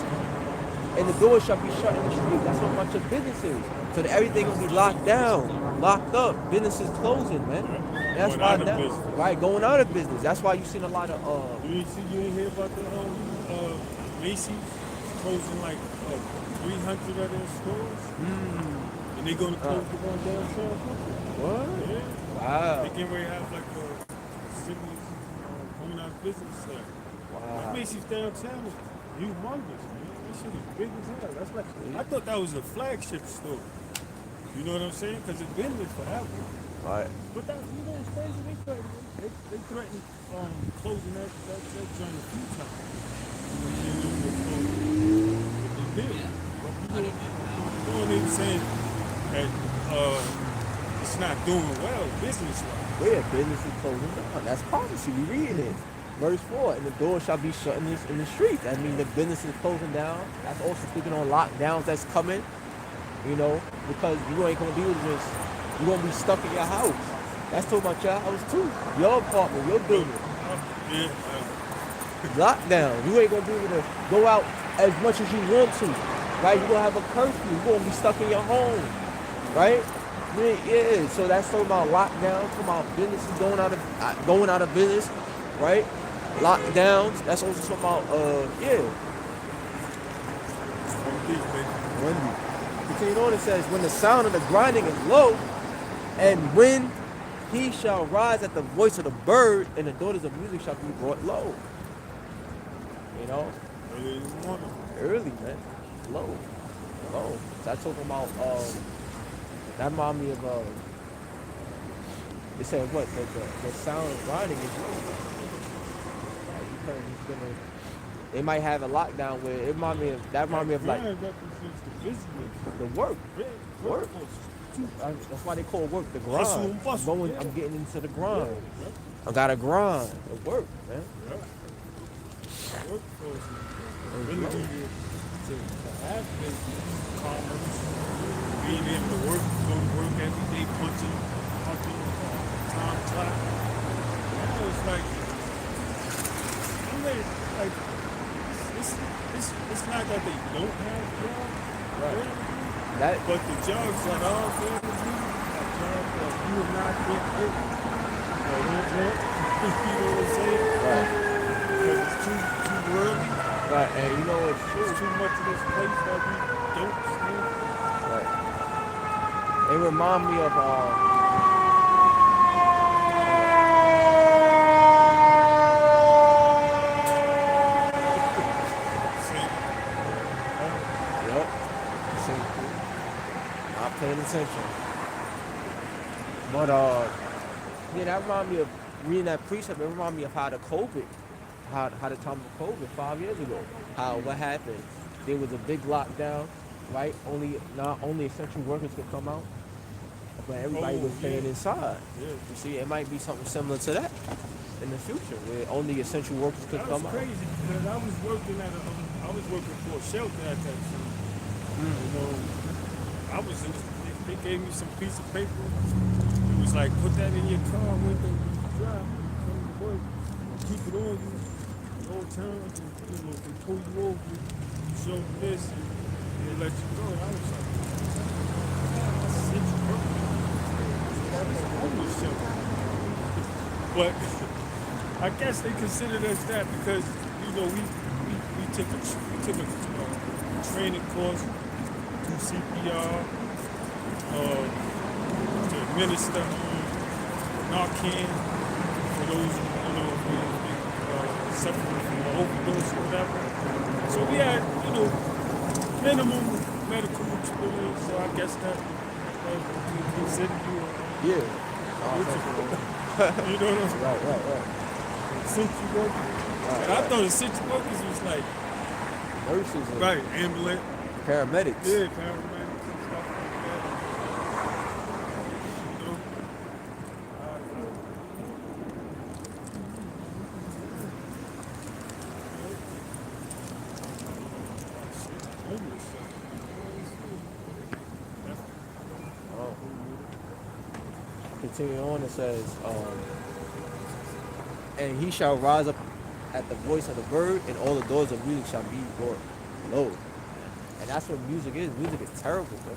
shall be shut in the street. That's what much of businesses. So that everything will be locked down, locked up. Businesses closing, man. That's why now, right, going out of business. That's why you've seen a lot of You ain't hear about the Macy's closing like 300 of their stores, and they're gonna close the one downtown. what? Yeah. Wow. They getting ready to have like a cities going out of business there. Wow. Macy's downtown is humongous, man. That shit is big as hell. That's like I thought that was a flagship store. You know what I'm saying? Because it's been there forever. Right. But that, you know, it's crazy. They threatened closing that joint a few times. They did. But you know, they saying that it's not doing well business-wise. Yeah, business is closing down. That's prophecy. We reading it. Verse 4, and the door shall be shut in the street. That means the business is closing down. That's also speaking on lockdowns that's coming. You know, because you ain't gonna be with this. You're gonna be stuck in your house. That's talking about your house too. Your apartment, your building. Yeah. Lockdown. You ain't gonna be able to go out as much as you want to. Right? You're gonna have a curfew. You're gonna be stuck in your home. Right? Yeah. So that's talking about lockdown, talking about businesses going out of business, right? Lockdowns. That's also talking about Wendy. Continue on, it says, when the sound of the grinding is low, and when he shall rise at the voice of the bird, and the daughters of music shall be brought low. You know? Early, man. Low. So that's talking about, that remind me of, it said what? The sound of grinding is low. Like, because it's gonna, they might have a lockdown where it remind me of like the work. That's why they call work the grind. I'm getting into the grind. I gotta grind. The work, man. Workforce really to have business, commerce, being able to work, go to work every day, punching, time clock. know, it's like I'm ready. Like it's not that they don't have jobs, Right. That but the jobs that are available are jobs that you will not get it. Or don't want. You know what I'm saying? right. Because it's too early. Right. And you know what's true? There's too much of this place that we don't stand. Right. They remind me of See? yep. See, not paying attention. But yeah, that remind me of reading that precept. It remind me of how the COVID, how the time of COVID 5 years ago. How what happened? There was a big lockdown, right? Not only essential workers could come out, but everybody was staying Yeah. inside. Yeah. You see, it might be something similar to that in the future, where only essential workers could That was come crazy because I was working for a shelter at that time. You know, they gave me some piece of paper. It was like, put that in your car window when you drive, come to work, keep it on you the whole time. You know, they pull you over, you show them this, and they let you go. And I was like, that's essential work. That was a homeless shelter. But I guess they considered us that because you know we took a training course to CPR to administer Narcan for those suffering from overdose or whatever. So we had minimum medical experience. So I guess that we consider you. Yeah. You know what I'm saying? Right. Essential workers. And I thought essential workers was like, Nurses and right, ambulance, paramedics. yeah, paramedics and stuff like that. You know? Homeless. Oh. Continue on, it says, and he shall rise up at the voice of the bird, and all the doors of music shall be brought low. And that's what music is. Music is terrible, bro.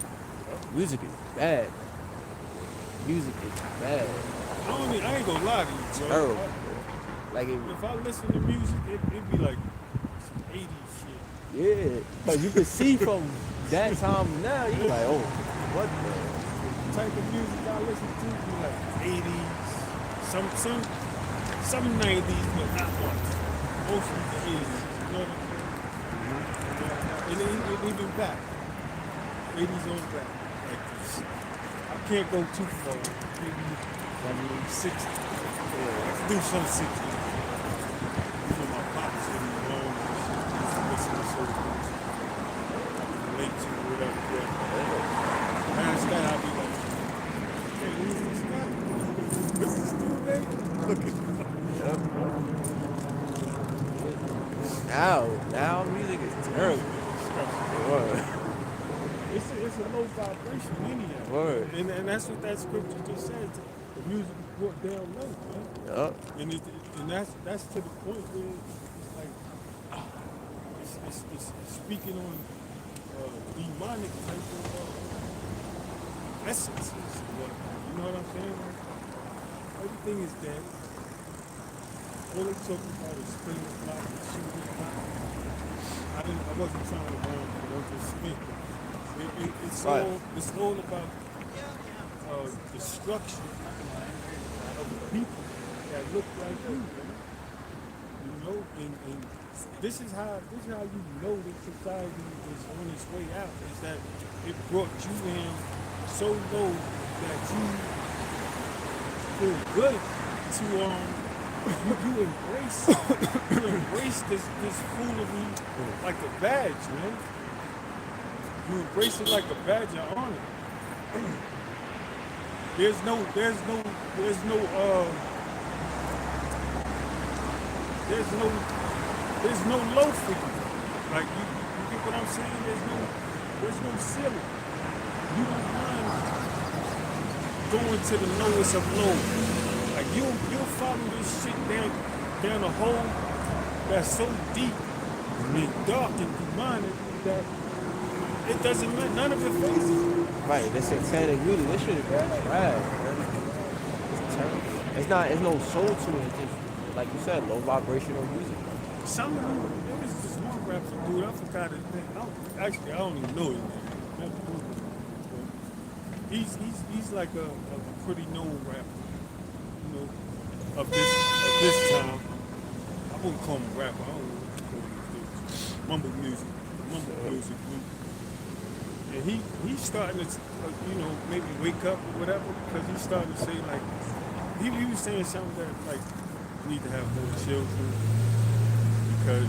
Music is bad. Music is bad. I ain't gonna lie to you, bro. Terrible, bro. Like If I listen to music, it'd be like some 80s shit. yeah, but you can see from that time now, you're like, oh, what the? The type of music I listen to be like 80s, some 90s, but not much. Mostly the 80s. You know what I'm saying? And even back. 80s on back. Like this. I can't go too far. Maybe 60. Let's do some 60s. You know, my pops in the long listen to soul music. Relate to whatever. Yeah. Past that, I'll be like, hey, who's this guy? This is Steve Day? Look at him. Now music is terrible. Word. It's a low vibration anyhow. Word. And that's what that scripture just says. The music is brought down low, man. Yup. And that's to the point where it's like it's speaking on demonic type of essences. You know what I'm saying? Everything is dead. All they talking about is spinning block and shooting block. I wasn't trying to run, but I just spin. It's all about destruction of the people that look like you, man. You know, and this is how you know that society is on its way out. Is that it brought you in so low that you feel good to you embrace this foolery like a badge, man. You embrace it like a badge of honor. There's no low for you. Like you get what I'm saying? There's no ceiling. You don't mind going to the lowest of low. Like you'll follow this shit down a hole that's so deep and dark and demonic that it doesn't matter. None of it phases you. Right, this satanic music, this shit is trash, man. It's terrible. It's no soul to it. It's just, like you said, low vibrational music. Some of them, there was this one rapper dude, I forgot his name. Actually, I don't even know his name. Never heard of him. But he's like a pretty known rapper, you know, of this time. I wouldn't call him a rapper. I don't know what to call him. Mumble music group. And he's starting to, you know, maybe wake up or whatever, because he's starting to say, like, he was saying something that, like, we need to have more children because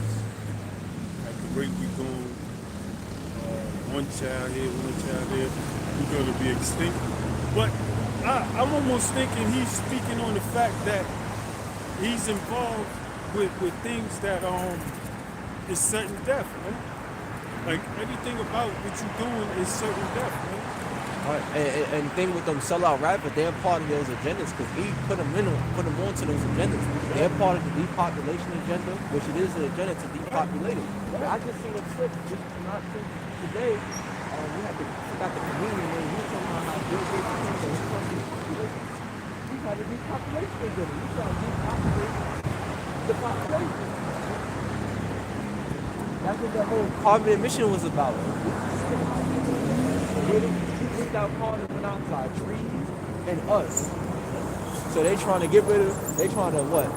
at the rate we're going, one child here, one child there, we're going to be extinct. But I'm almost thinking he's speaking on the fact that he's involved with things that is certain death, man. Like, everything about what you're doing is certain death, man. Right. And the thing with them sellout rappers, they're part of those agendas because he put them onto those agendas. They're part of the depopulation agenda, which it is an agenda to depopulate it. I just seen a clip just not today. We had got the comedian when he was talking about how Bill Gates had a depopulation agenda. He's trying to depopulate the population. That's what the whole carbon emission was about. Out carbon monoxide, trees and us. So they trying to get rid of, they trying to what?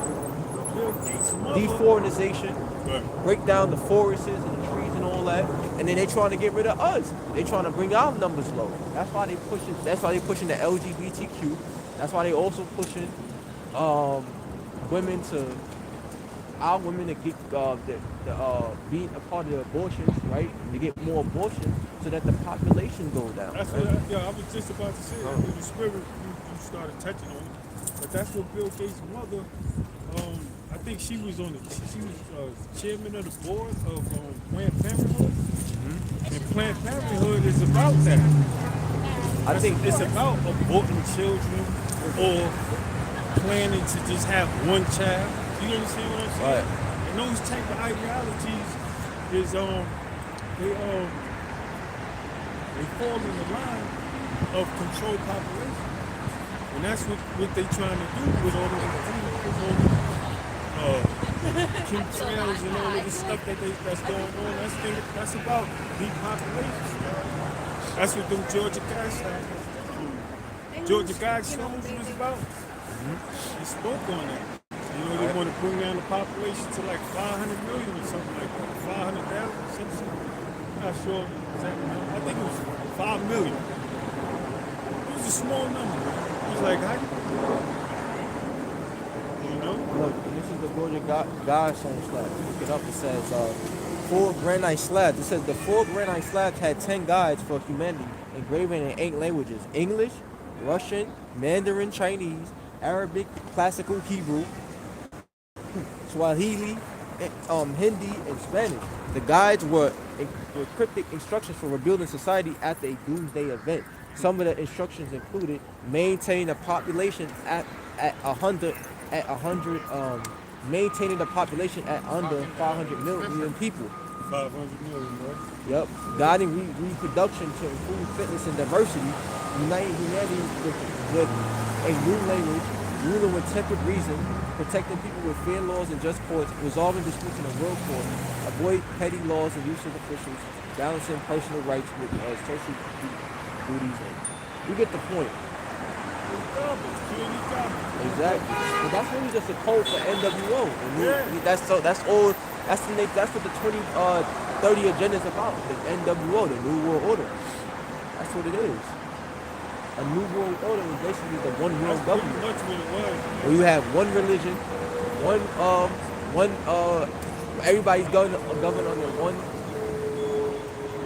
Deforestation, break down the forests and the trees and all that, and then they trying to get rid of us. They trying to bring our numbers low. That's why they pushing the LGBTQ. That's why they also pushing our women to get be a part of the abortions, right? To get more abortions so that the population go down. That's right? what I was just about to say. In the spirit, you started touching on it, but that's what Bill Gates' mother. I think she was chairman of the board of Planned Parenthood, and Planned Parenthood is about that. I think it's about aborting children or planning to just have one child. You understand what I'm saying? Right. And those type of ideologies is they fall in the line of controlled population. And that's what they trying to do with all the chemtrails and all of the stuff that's going on. That's about depopulation. That's what them Georgia Guidestones was about. They spoke on that. You know, they want to bring down the population to like 500 million or something like that. 500,000 or something. I'm not sure exactly. I think it was 5 million. It was a small number. It was like, how you know? Look, this is the Georgia Guidestone slab. Look it up. It says 4 granite slabs. It says the 4 granite slabs had 10 guides for humanity engraven in 8 languages: English, Russian, Mandarin, Chinese, Arabic, Classical Hebrew, Swahili, Hindi, and Spanish. The guides were cryptic instructions for rebuilding society after a doomsday event. Some of the instructions included maintain a population at 100, maintaining the population at under 500 million people. 500 million, right? Yep. Guiding reproduction to improve fitness and diversity, uniting humanity with a new language, ruling with tempered reason, protecting people with fair laws and just courts, resolving disputes in a real court, avoid petty laws and useless officials, balancing personal rights with social duties. You get the point. Exactly. But that's really just a code for NWO. And that's all. That's what the 2030 agenda is about. The NWO, the New World Order. That's what it is. A New World Order is basically the one world government. That's what it was. Where you have one religion, everybody's governed under one.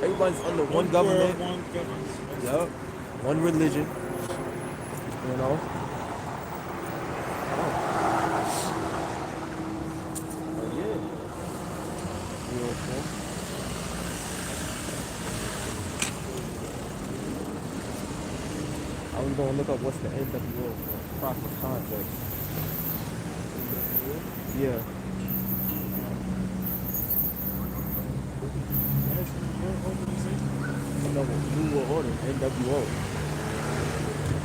Everybody's under one government. One government. Yep. One religion. You know. I was gonna look up what's the NWO for proper context. Yeah. National World Organization. No, New World Order, NWO.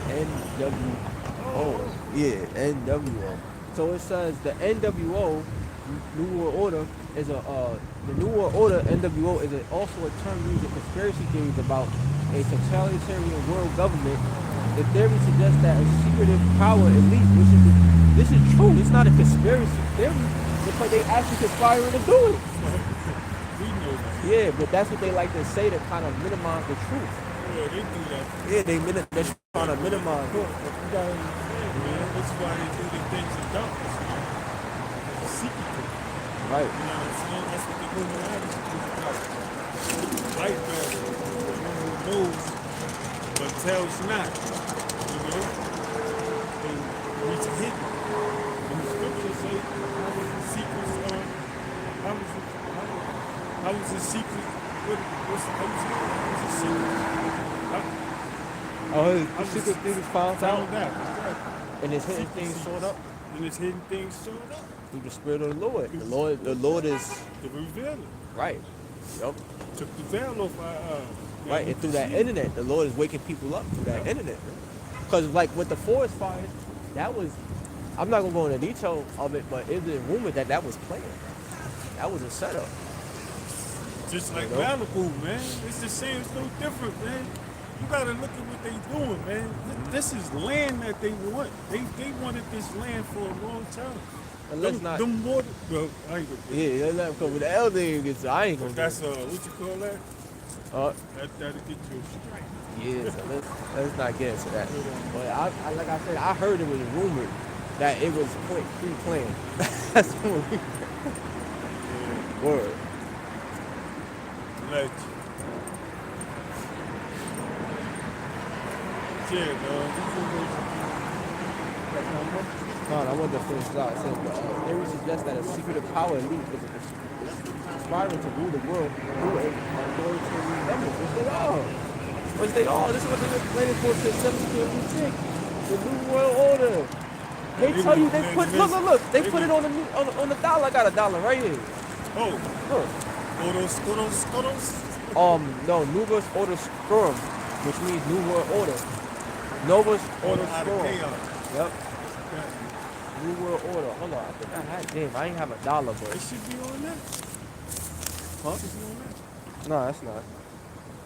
NWO. Yeah, NWO. So it says the NWO, New World Order, is the New World Order, NWO, is also a term used in conspiracy theories about a totalitarian world government. The theory suggests that a secretive power elite, this is true, it's not a conspiracy theory, because they actually conspiring to do it. We know that. Yeah, but that's what they like to say to kind of minimize the truth. Yeah, they do that. Yeah, they're trying to minimize it. Look, you gotta understand, man. That's why they do the things in darkness. Secret. Right. You know what I'm saying? That's what the Illuminati is about. Light bearer, one who knows but tells not. You know? And it's hidden. And the scriptures say, how was the secrets how was the secret? How was the secret? Oh, the secret thing is found out, Found out. Exactly. and his hidden things showed up And it's hidden things showed up. through the spirit of the Lord. The Lord is The revealer. right. Yup. Took the veil off our eyes. Right, and through that internet, the Lord is waking people up through that internet. Because like with the forest fires, that was, I'm not gonna go into detail of it, but it's been rumored that that was planned. That was a setup. Just like You know? Malibu, man. It's the same, it's no different, man. You gotta look at what they doing, man. This is land that they want. They wanted this land for a long time. And let's Them- not. them water, well, I ain't gonna Yeah, let's not come with the elder gets. I ain't gonna. That's what you call that? Uh, That'll get you a strike. yeah, so let's not get into that. But I like I said, I heard it was rumored that it was pre-planned. That's what we. Word. Legend. Yeah, No, I wanted to finish it out. It says the theory suggests that a secretive power elite is aspiring to rule the world through a authoritarian government, which they are. Which they are. This is what they've been planning for since 1756. The New World Order. They tell you they put look. They put it on the dollar. I got a dollar right here. Oh, Look. Skodos. No, Novus Order Scurum, which means New World Order. Novus Order Out of Scurum. chaos. Yep. Yeah. New World Order. Hold on. I think I had. Damn, I ain't have a dollar, It but. should be on that. Huh? It should be on that. No, that's not.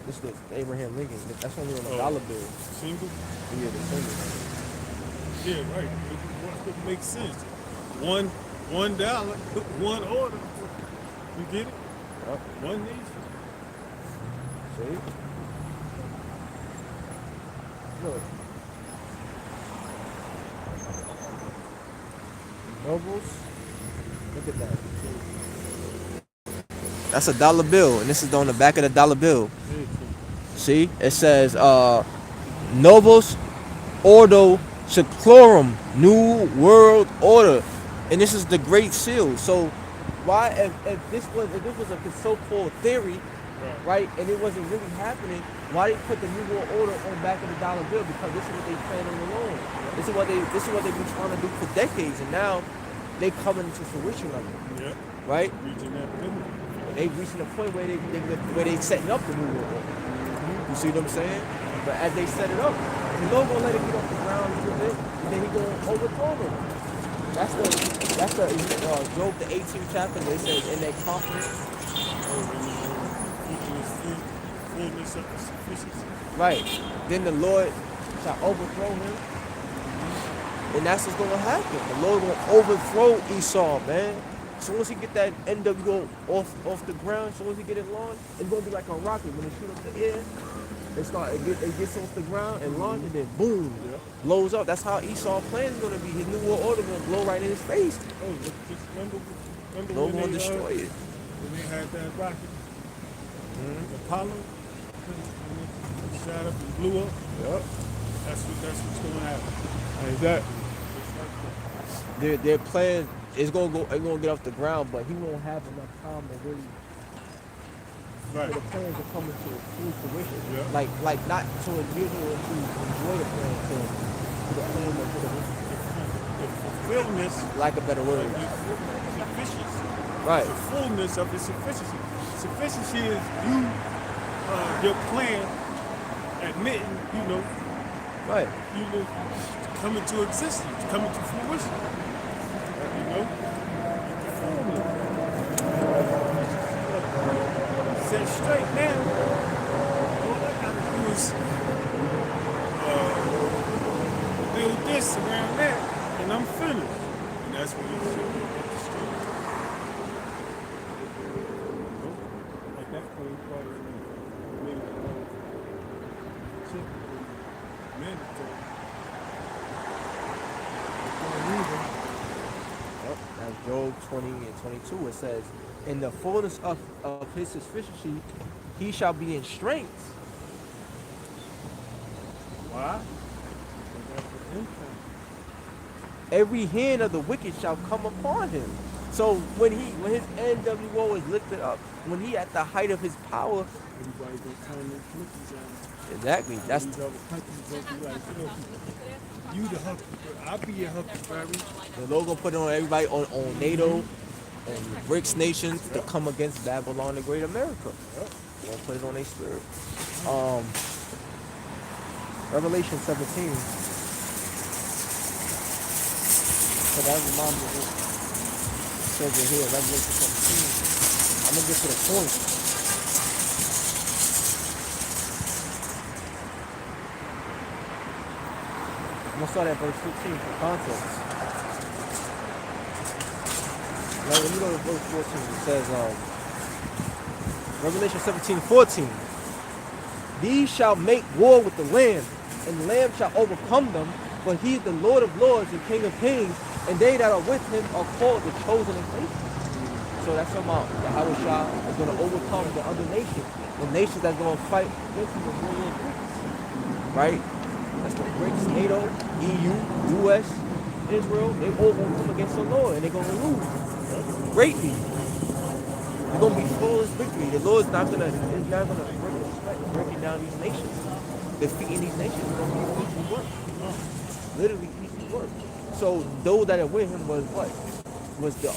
This is Abraham Lincoln. That's only on the Oh. dollar bill. Single? Yeah, the single. Yeah, right. It makes sense. $1, one order. You get it? Yep. One nation. See? Look. Nobles. Look at that. That's a dollar bill, and this is on the back of the dollar bill. See? It says, Novus Ordo Seclorum, New World Order. And this is the Great Seal. So why, if this was a so-called theory, right, and it wasn't really happening, why they put the New World Order on the back of the dollar bill? Because this is what they plan on alone. This is what they've been trying to do for decades, and now they coming to fruition of it, Yeah. right? Reaching that limit. They reaching a point where they setting up the New World Order. You see what I'm saying? But as they set it up, the Lord gonna let it get off the ground a little bit, and then he gonna overthrow them. That's the Job the 18th chapter. They say in that conference. Fullness of sufficiency. Right. Then the Lord shall overthrow him. And that's what's gonna happen. The Lord will overthrow Esau, man. As soon as he get that NWO off the ground, as soon as he get it launched, it's gonna be like a rocket. When they shoot up the air, it gets off the ground and launch, and then boom, blows up. That's how Esau plan is gonna be. His New World Order gonna blow right in his face. Oh, just remember Lord when gonna they destroy it. when they had that rocket, Apollo, when it shot up and blew up. Yep. That's what's going to happen. Exactly. Just like that. Their plan is gonna get off the ground, but he won't have enough time to really Right. for the plans to come into full fruition. Yeah. Like not to individual to enjoy the plan, to the plan or to the To fulfill fulfillment Lack of better of words. your sufficiency. Right. The fullness of its sufficiency. Sufficiency is you, your plan, admitting, Right. coming to existence, coming to fruition. The fullness. Set straight now. All I gotta do is build this around that, and I'm finished. And that's what you should get the straight. At that point, probably maybe mandatory. Yep. That's Job 20 and 22. It says, in the fullness of his sufficiency, he shall be in strength. Why? Because that's the income. Every hand of the wicked shall come upon him. So when his NWO is lifted up, when he at the height of his power, Everybody gonna turn their cookies on. exactly. That's These other countries gonna be like, you the huckleberry, I'll be your huckleberry. the Lord gonna put it on everybody on NATO and BRICS nations to come against Babylon the Great America. They're gonna put it on their spirit. Revelation 17. So that reminds me of what it says it here, Revelation 17. I'm gonna get to the point. I'm gonna start at verse 15 for context. Now, when you go to verse 14, it says, Revelation 17:14. These shall make war with the Lamb, and the Lamb shall overcome them, for he is the Lord of lords and King of kings, and they that are with him are called the chosen and faithful. So that's talking about Yahweh Shah is going to overcome the other nations, the nations that's going to fight against him in World War III. Right? That's the BRICS, NATO, EU, US, Israel. They all going to come against the Lord, and they're going to lose greatly. They're going to be flawless victory. The Lord's not going to breaking down these nations. Defeating these nations is going to be easy work. Literally easy work. So those that are with him was what? Was the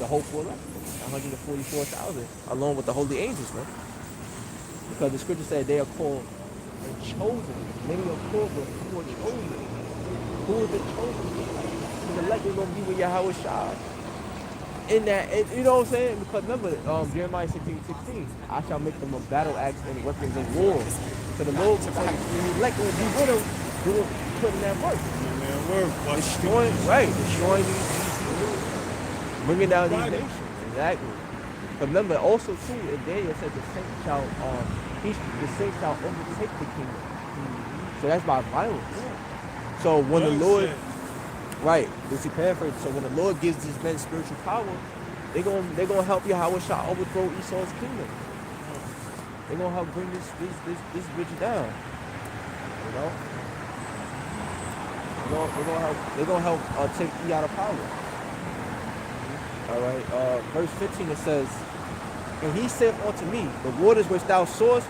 hopeful elect, 144,000, along with the holy angels, man. Because the scripture said they are called the chosen. Many are called but who are chosen. Who is the chosen? The elect is going to be with Yahweh Shah. In that, and you know what I'm saying? Because remember, Jeremiah 16:16, I shall make them a battle axe and weapons of war. So the Lord will say, the elect will be with them, putting that work. Destroying these, bringing down these nations. Exactly. But remember, also too, in Daniel it says the saints shall overtake the kingdom. So that's by violence. So when the Lord, right, this is paraphrase. So when the Lord gives these men spiritual power, they're gonna help Yahweh Shah overthrow Esau's kingdom. They're gonna help bring this bitch down. You know? They're gonna help take E out of power. All right. Verse 15 it says, and he said unto me, the waters which thou sawest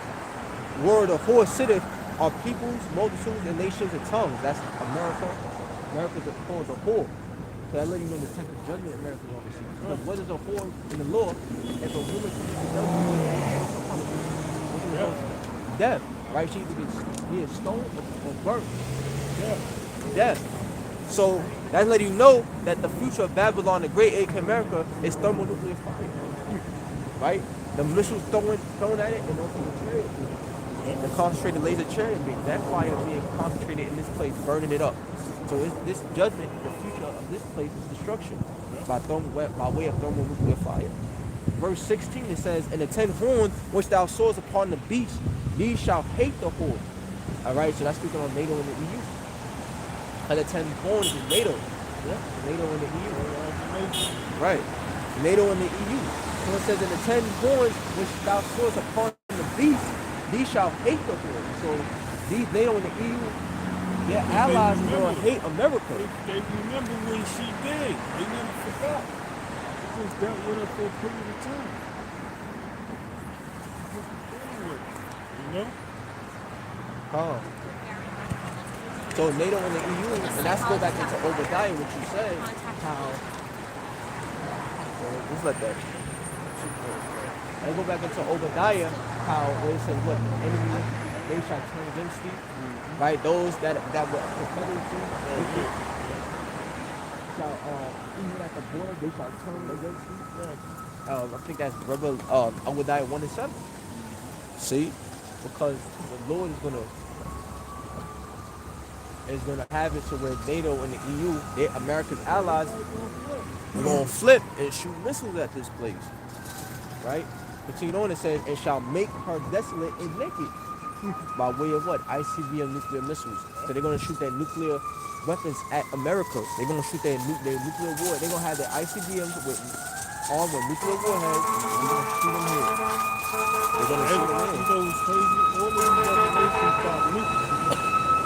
where the whore sitteth are peoples, multitudes, and nations and tongues. That's America. America's called the whore. So that let you know the type of judgment America will receive. Because what is a whore in the law? If a woman commits death, right? She either gets stoned or burnt. Death. So that's letting you know that the future of Babylon, the Great AK America, is thermonuclear fire. Right? The missiles thrown at it and also the chariot. The concentrated laser chariot beam, that fire being concentrated in this place, burning it up. So this judgment, the future of this place is destruction by way of thermonuclear fire. Verse 16 it says, and the 10 horns which thou sawest upon the beast, these shall hate the whore. Alright, so that's speaking on NATO and the EU. And the 10 horns is NATO. Yeah, NATO and the EU. Right. NATO and the EU. So it says, in the 10 horns which thou sawest upon the beast, these shall hate the whore. So these NATO and the EU, their allies are going to hate America. They remember when she did. They never forgot. They just dealt with her for a period of time. You know? So NATO and the EU, and that's go back into Obadiah, what you said, how. Well, let's let that. And go back into Obadiah, how where it says what enemy they shall turn against thee, right? Those that were confederacy, shall even at the border they shall turn against thee. I think that's Obadiah 1:7. See, because the Lord is gonna have it to where NATO and the EU, America's allies, are gonna flip and shoot missiles at this place, right? Continue on, it says, and shall make her desolate and naked by way of what? ICBM nuclear missiles. So they're gonna shoot their nuclear weapons at America. They're gonna shoot their nuclear war. They're gonna have their ICBMs armed with nuclear warheads. And they're gonna shoot them here. They're gonna shoot them here. Those crazy, all those other nations got nuke.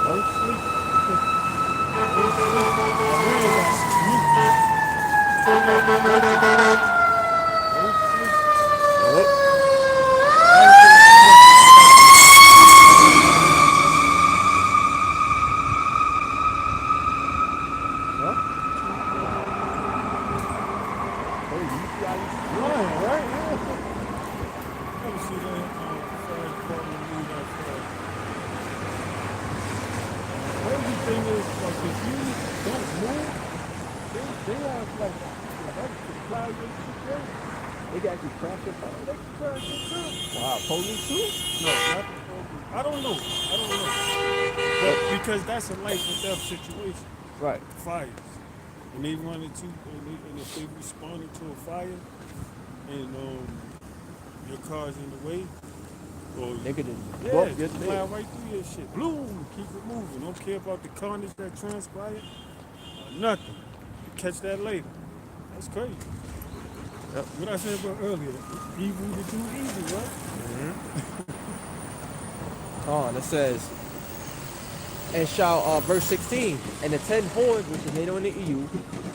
Don't sleep. Don't sleep. Iran got nuke. Don't sleep. Yep. Huh? Oh, you see how you Right, right? Yeah. Let me see that. Sorry, call me leave that fast. Crazy thing is, like, if you don't move, they have, like, supply your shit there. They can actually crash your car. They can crash your car. Wow, police too? No, not the police. I don't know. But because that's a life or death situation. Right. Fires. And they wanted to, and if they responded to a fire, and your car's in the way, or They could just yeah, bump your just thing. fly right through your shit. Bloom, keep it moving. Don't care about the carnage that transpired. Nothing. Catch that later. That's crazy. Yep. What I said about earlier, evil to do evil, right? Oh, it says, and shall, verse 16, and the 10 horns, which is NATO and the EU,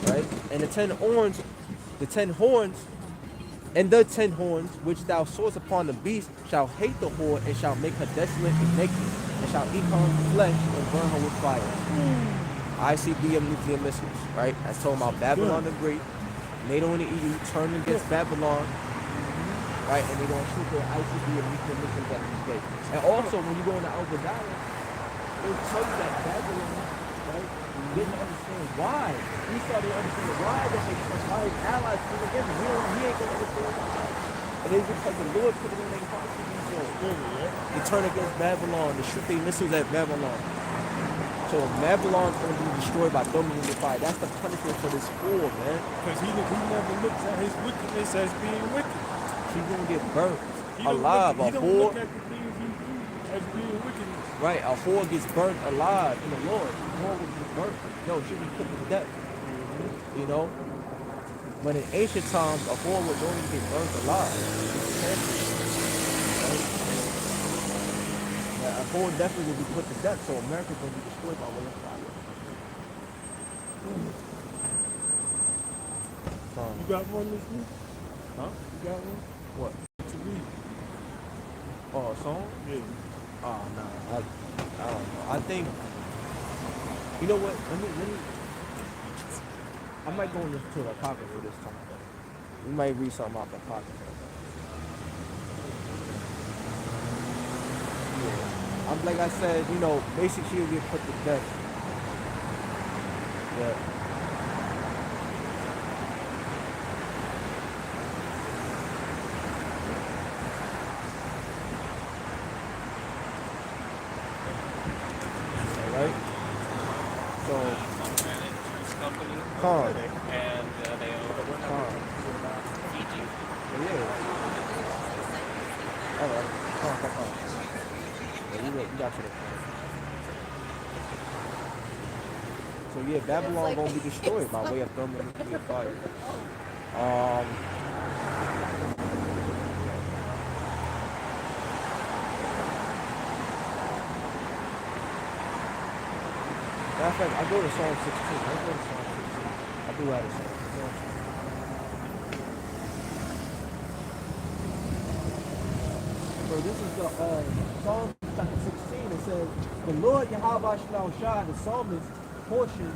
right? And the 10 horns, and the 10 horns, which thou sawest upon the beast, shall hate the whore, and shall make her desolate and naked, and shall eat her flesh and burn her with fire. ICBM nuclear missiles, right? That's talking about Babylon the Great. NATO and the EU turn against Babylon, right? And they're going to shoot their ICBM nuclear missiles at this place. And also, when you go into Obadiah, they tell you that Babylon, right, didn't understand why. He started understanding why that they why his allies came against him. He ain't going to understand why. And it's because the Lord put it in their hearts to do so. They turn against Babylon, to shoot their missiles at Babylon. So Babylon's going to be destroyed by thermal fire. That's the punishment for this war, man. Because he never looks at his wickedness as being wicked. He's going to get burnt He don't alive. Look, he A don't whore, look at the things he do as being wickedness. right? A whore gets burnt alive in the Lord. A whore will be burnt. No, she be put to death. You know? But in ancient times, a whore would only get burnt alive. Yeah, a whore definitely will be put to death. So America's going to be destroyed by way of fire. You got one this week? Huh? You got one? What? To read? Oh, a song? Yeah. Oh, no. I don't know. I think, you know what? Let me. I might go into the Apocrypha this time. We might read something out the Apocrypha. Yeah. I'm like I said, you know, basically she'll get put to death. Yeah. Right? So, Khan. And they own Khan. Fiji. Yeah. All right. Khan. Yeah, you got to the point. So yeah, Babylon gonna be destroyed by way of thermonuclear fire. Matter of fact, I go to Psalm 16. I do have a Psalm. Bro, this is the Psalm chapter 16 It says, the Lord Yahweh Shalom Shah, the psalmist, portion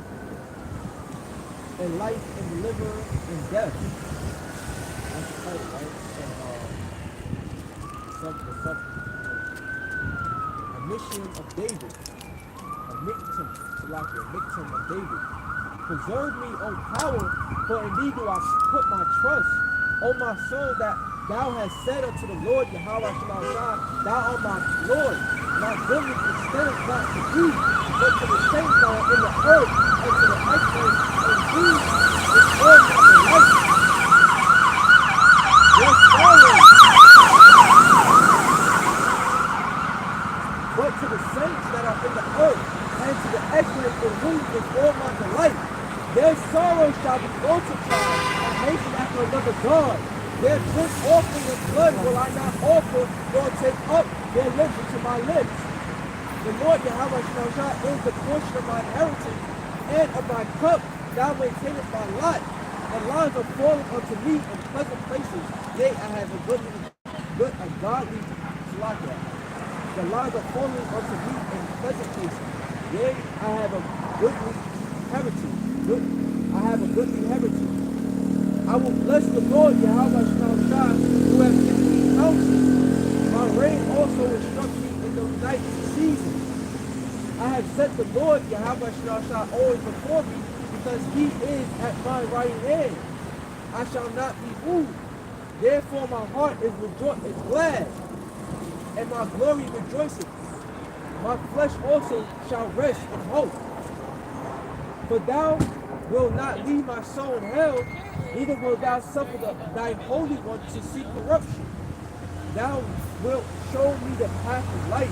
in life and deliver in death. That's the title, right? And, a mission of David. A miktam of David. Preserve me, O power, for indeed do I put my trust. O my soul, that thou hast said unto the Lord, Yahweh Shalom Shah, thou art my Lord. My goodness extendeth not to thee, but to the saints that are in the earth, and to the excellent and thee is all my delight. Yes, always. But to the saints that are in the earth, and to the excellent in whom is all my delight. Their sorrow shall be multiplied, and hasten after another God. Their drink offering of blood will I not offer, nor take up their lips into my lips. The Lord Yahweh Shah is the portion of my inheritance, and of my cup thou maintainest my lot. The lines are falling unto me in pleasant places. Yea, I have a godly slaughter. The lines are falling unto me in pleasant places. Yea, I have a goodly heritage. I have a goodly heritage. I will bless the Lord Yahweh Shah, who has given me counsel. My reign also instructs me in the night season. I have set the Lord Yahweh Shah always before me, because he is at my right hand. I shall not be moved. Therefore my heart is glad, and my glory rejoiceth. My flesh also shall rest in hope. For thou wilt not leave my soul in hell, neither wilt thou suffer thy Holy One to see corruption. Thou wilt show me the path of life.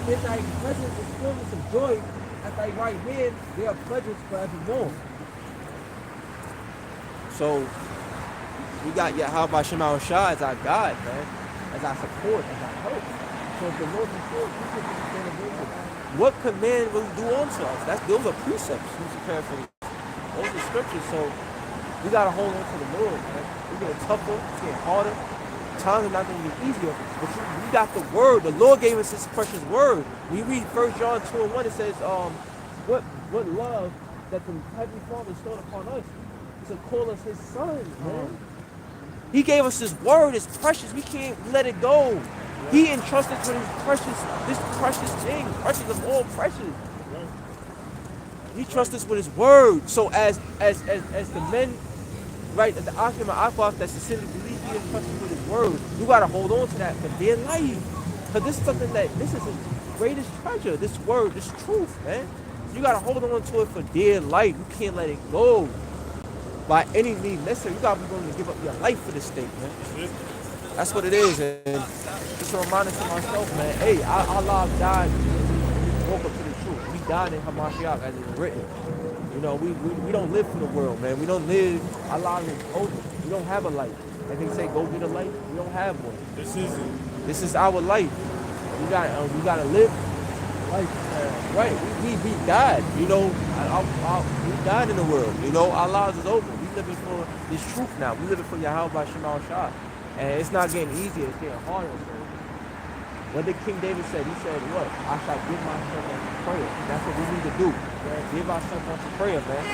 In thy presence is fullness of joy. At thy right hand there are pleasures forevermore. So we got Yahweh Shema Shah as our God, man, as our support, as our help. So if the Lord is good, we can stand against it. What command will he do unto us? Those are precepts. We should paraphrase. Those are scriptures. So we gotta hold on to the Lord, man. We're getting tougher, it's getting harder. Times are not gonna get easier. But we got the word. The Lord gave us his precious word. When you read 1 John 2:1, it says, what love that the Heavenly Father bestowed upon us is to call us his sons, man. He gave us his word, it's precious. We can't let it go. He entrusted us with this precious thing, precious of all precious. He trusts us with his word. So as the men, right, the Akim and Akhlaq that sincerely believe he entrusted with his word, you gotta hold on to that for dear life. Because this is something this is his greatest treasure, this word, this truth, man. You gotta hold on to it for dear life. You can't let it go by any means necessary. You gotta be willing to give up your life for this thing, man. That's what it is, and just a reminder to myself, man. Hey, our lives died. We woke up to the truth. We died in Hamashiach, as it's written. You know, we don't live for the world, man. We don't live. Our lives is over. We don't have a life. Like they say, go get a life. We don't have one. This is it. This is our life. We gotta live life. Right? We died. You know, we died in the world. You know, our lives is over. We living for this truth now. We living for Yahweh Shema Shah. And it's not getting easier, it's getting harder. So what did King David say? He said, what? I shall give myself unto prayer. That's what we need to do. Yeah. Give ourselves unto prayer, man.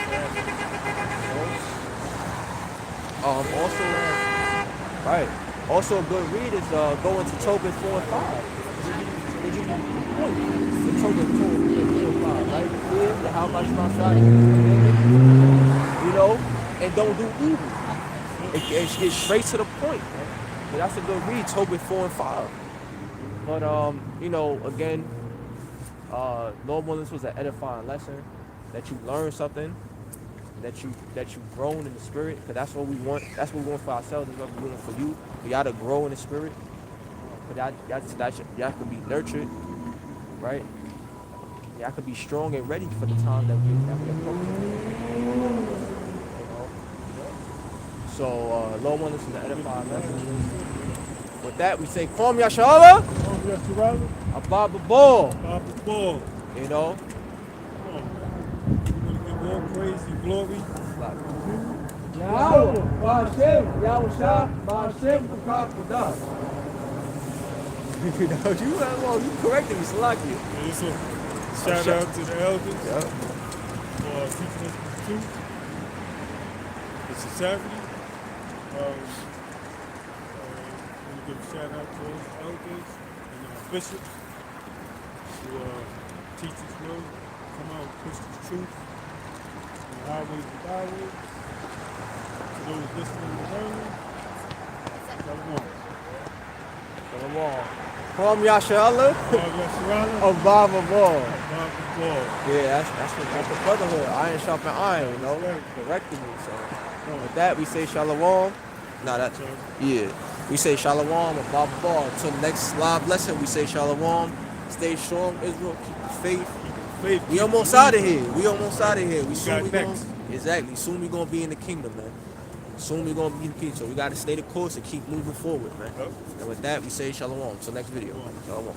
Also, right. Also a good read is go into Tobit 4 and 5. They give you the point. The Tobit 4 and 5, right? Yeah, how much my side, you know, and don't do evil. It gets straight to the point, man. But that's a good read, Tobit 4 and 5. But you know, again, Lord willing, this was an edifying lesson, that you learn something, that you've grown in the spirit, because that's what we want. That's what we want for ourselves. That's what we want for you. For y'all to grow in the spirit. But y'all can be nurtured, right? Y'all can be strong and ready for the time that we approach. So, Lord willing, this is an edifying lesson. With that, we say, Kwam Yashala, Abba Ball. You know? Give all praise and glory. Yahweh, Ba'ashem, Yahweh Shah, Ba'ashem, B'kak B'dah. You know, you corrected me, Salaki. And so, shout out to the elders Yep. for teaching us the truth, the sincerity. Want to give a shout out to those elders and our bishops who teach us well, come out and push the truth in the highways and byways. To those listening and learning, shalom. Shalom. Kwam Yashala Yasharala, of Baba Ball. Baba Ball. Yeah, that's the brotherhood. Iron sharpen iron, you know. Right. Corrected me. So with that, we say shalom. Nah, that yeah. We say shalom of Baba Ball. Until the next live lesson, we say shalom. Stay strong, Israel. Keep the faith. Faith. We almost out of here. We soon got we next. gonna, exactly. Soon we gonna be in the kingdom, man. Soon we gonna be in the kingdom. So we gotta stay the course and keep moving forward, man. Yep. And with that, we say shalom. Till next video. Shalom.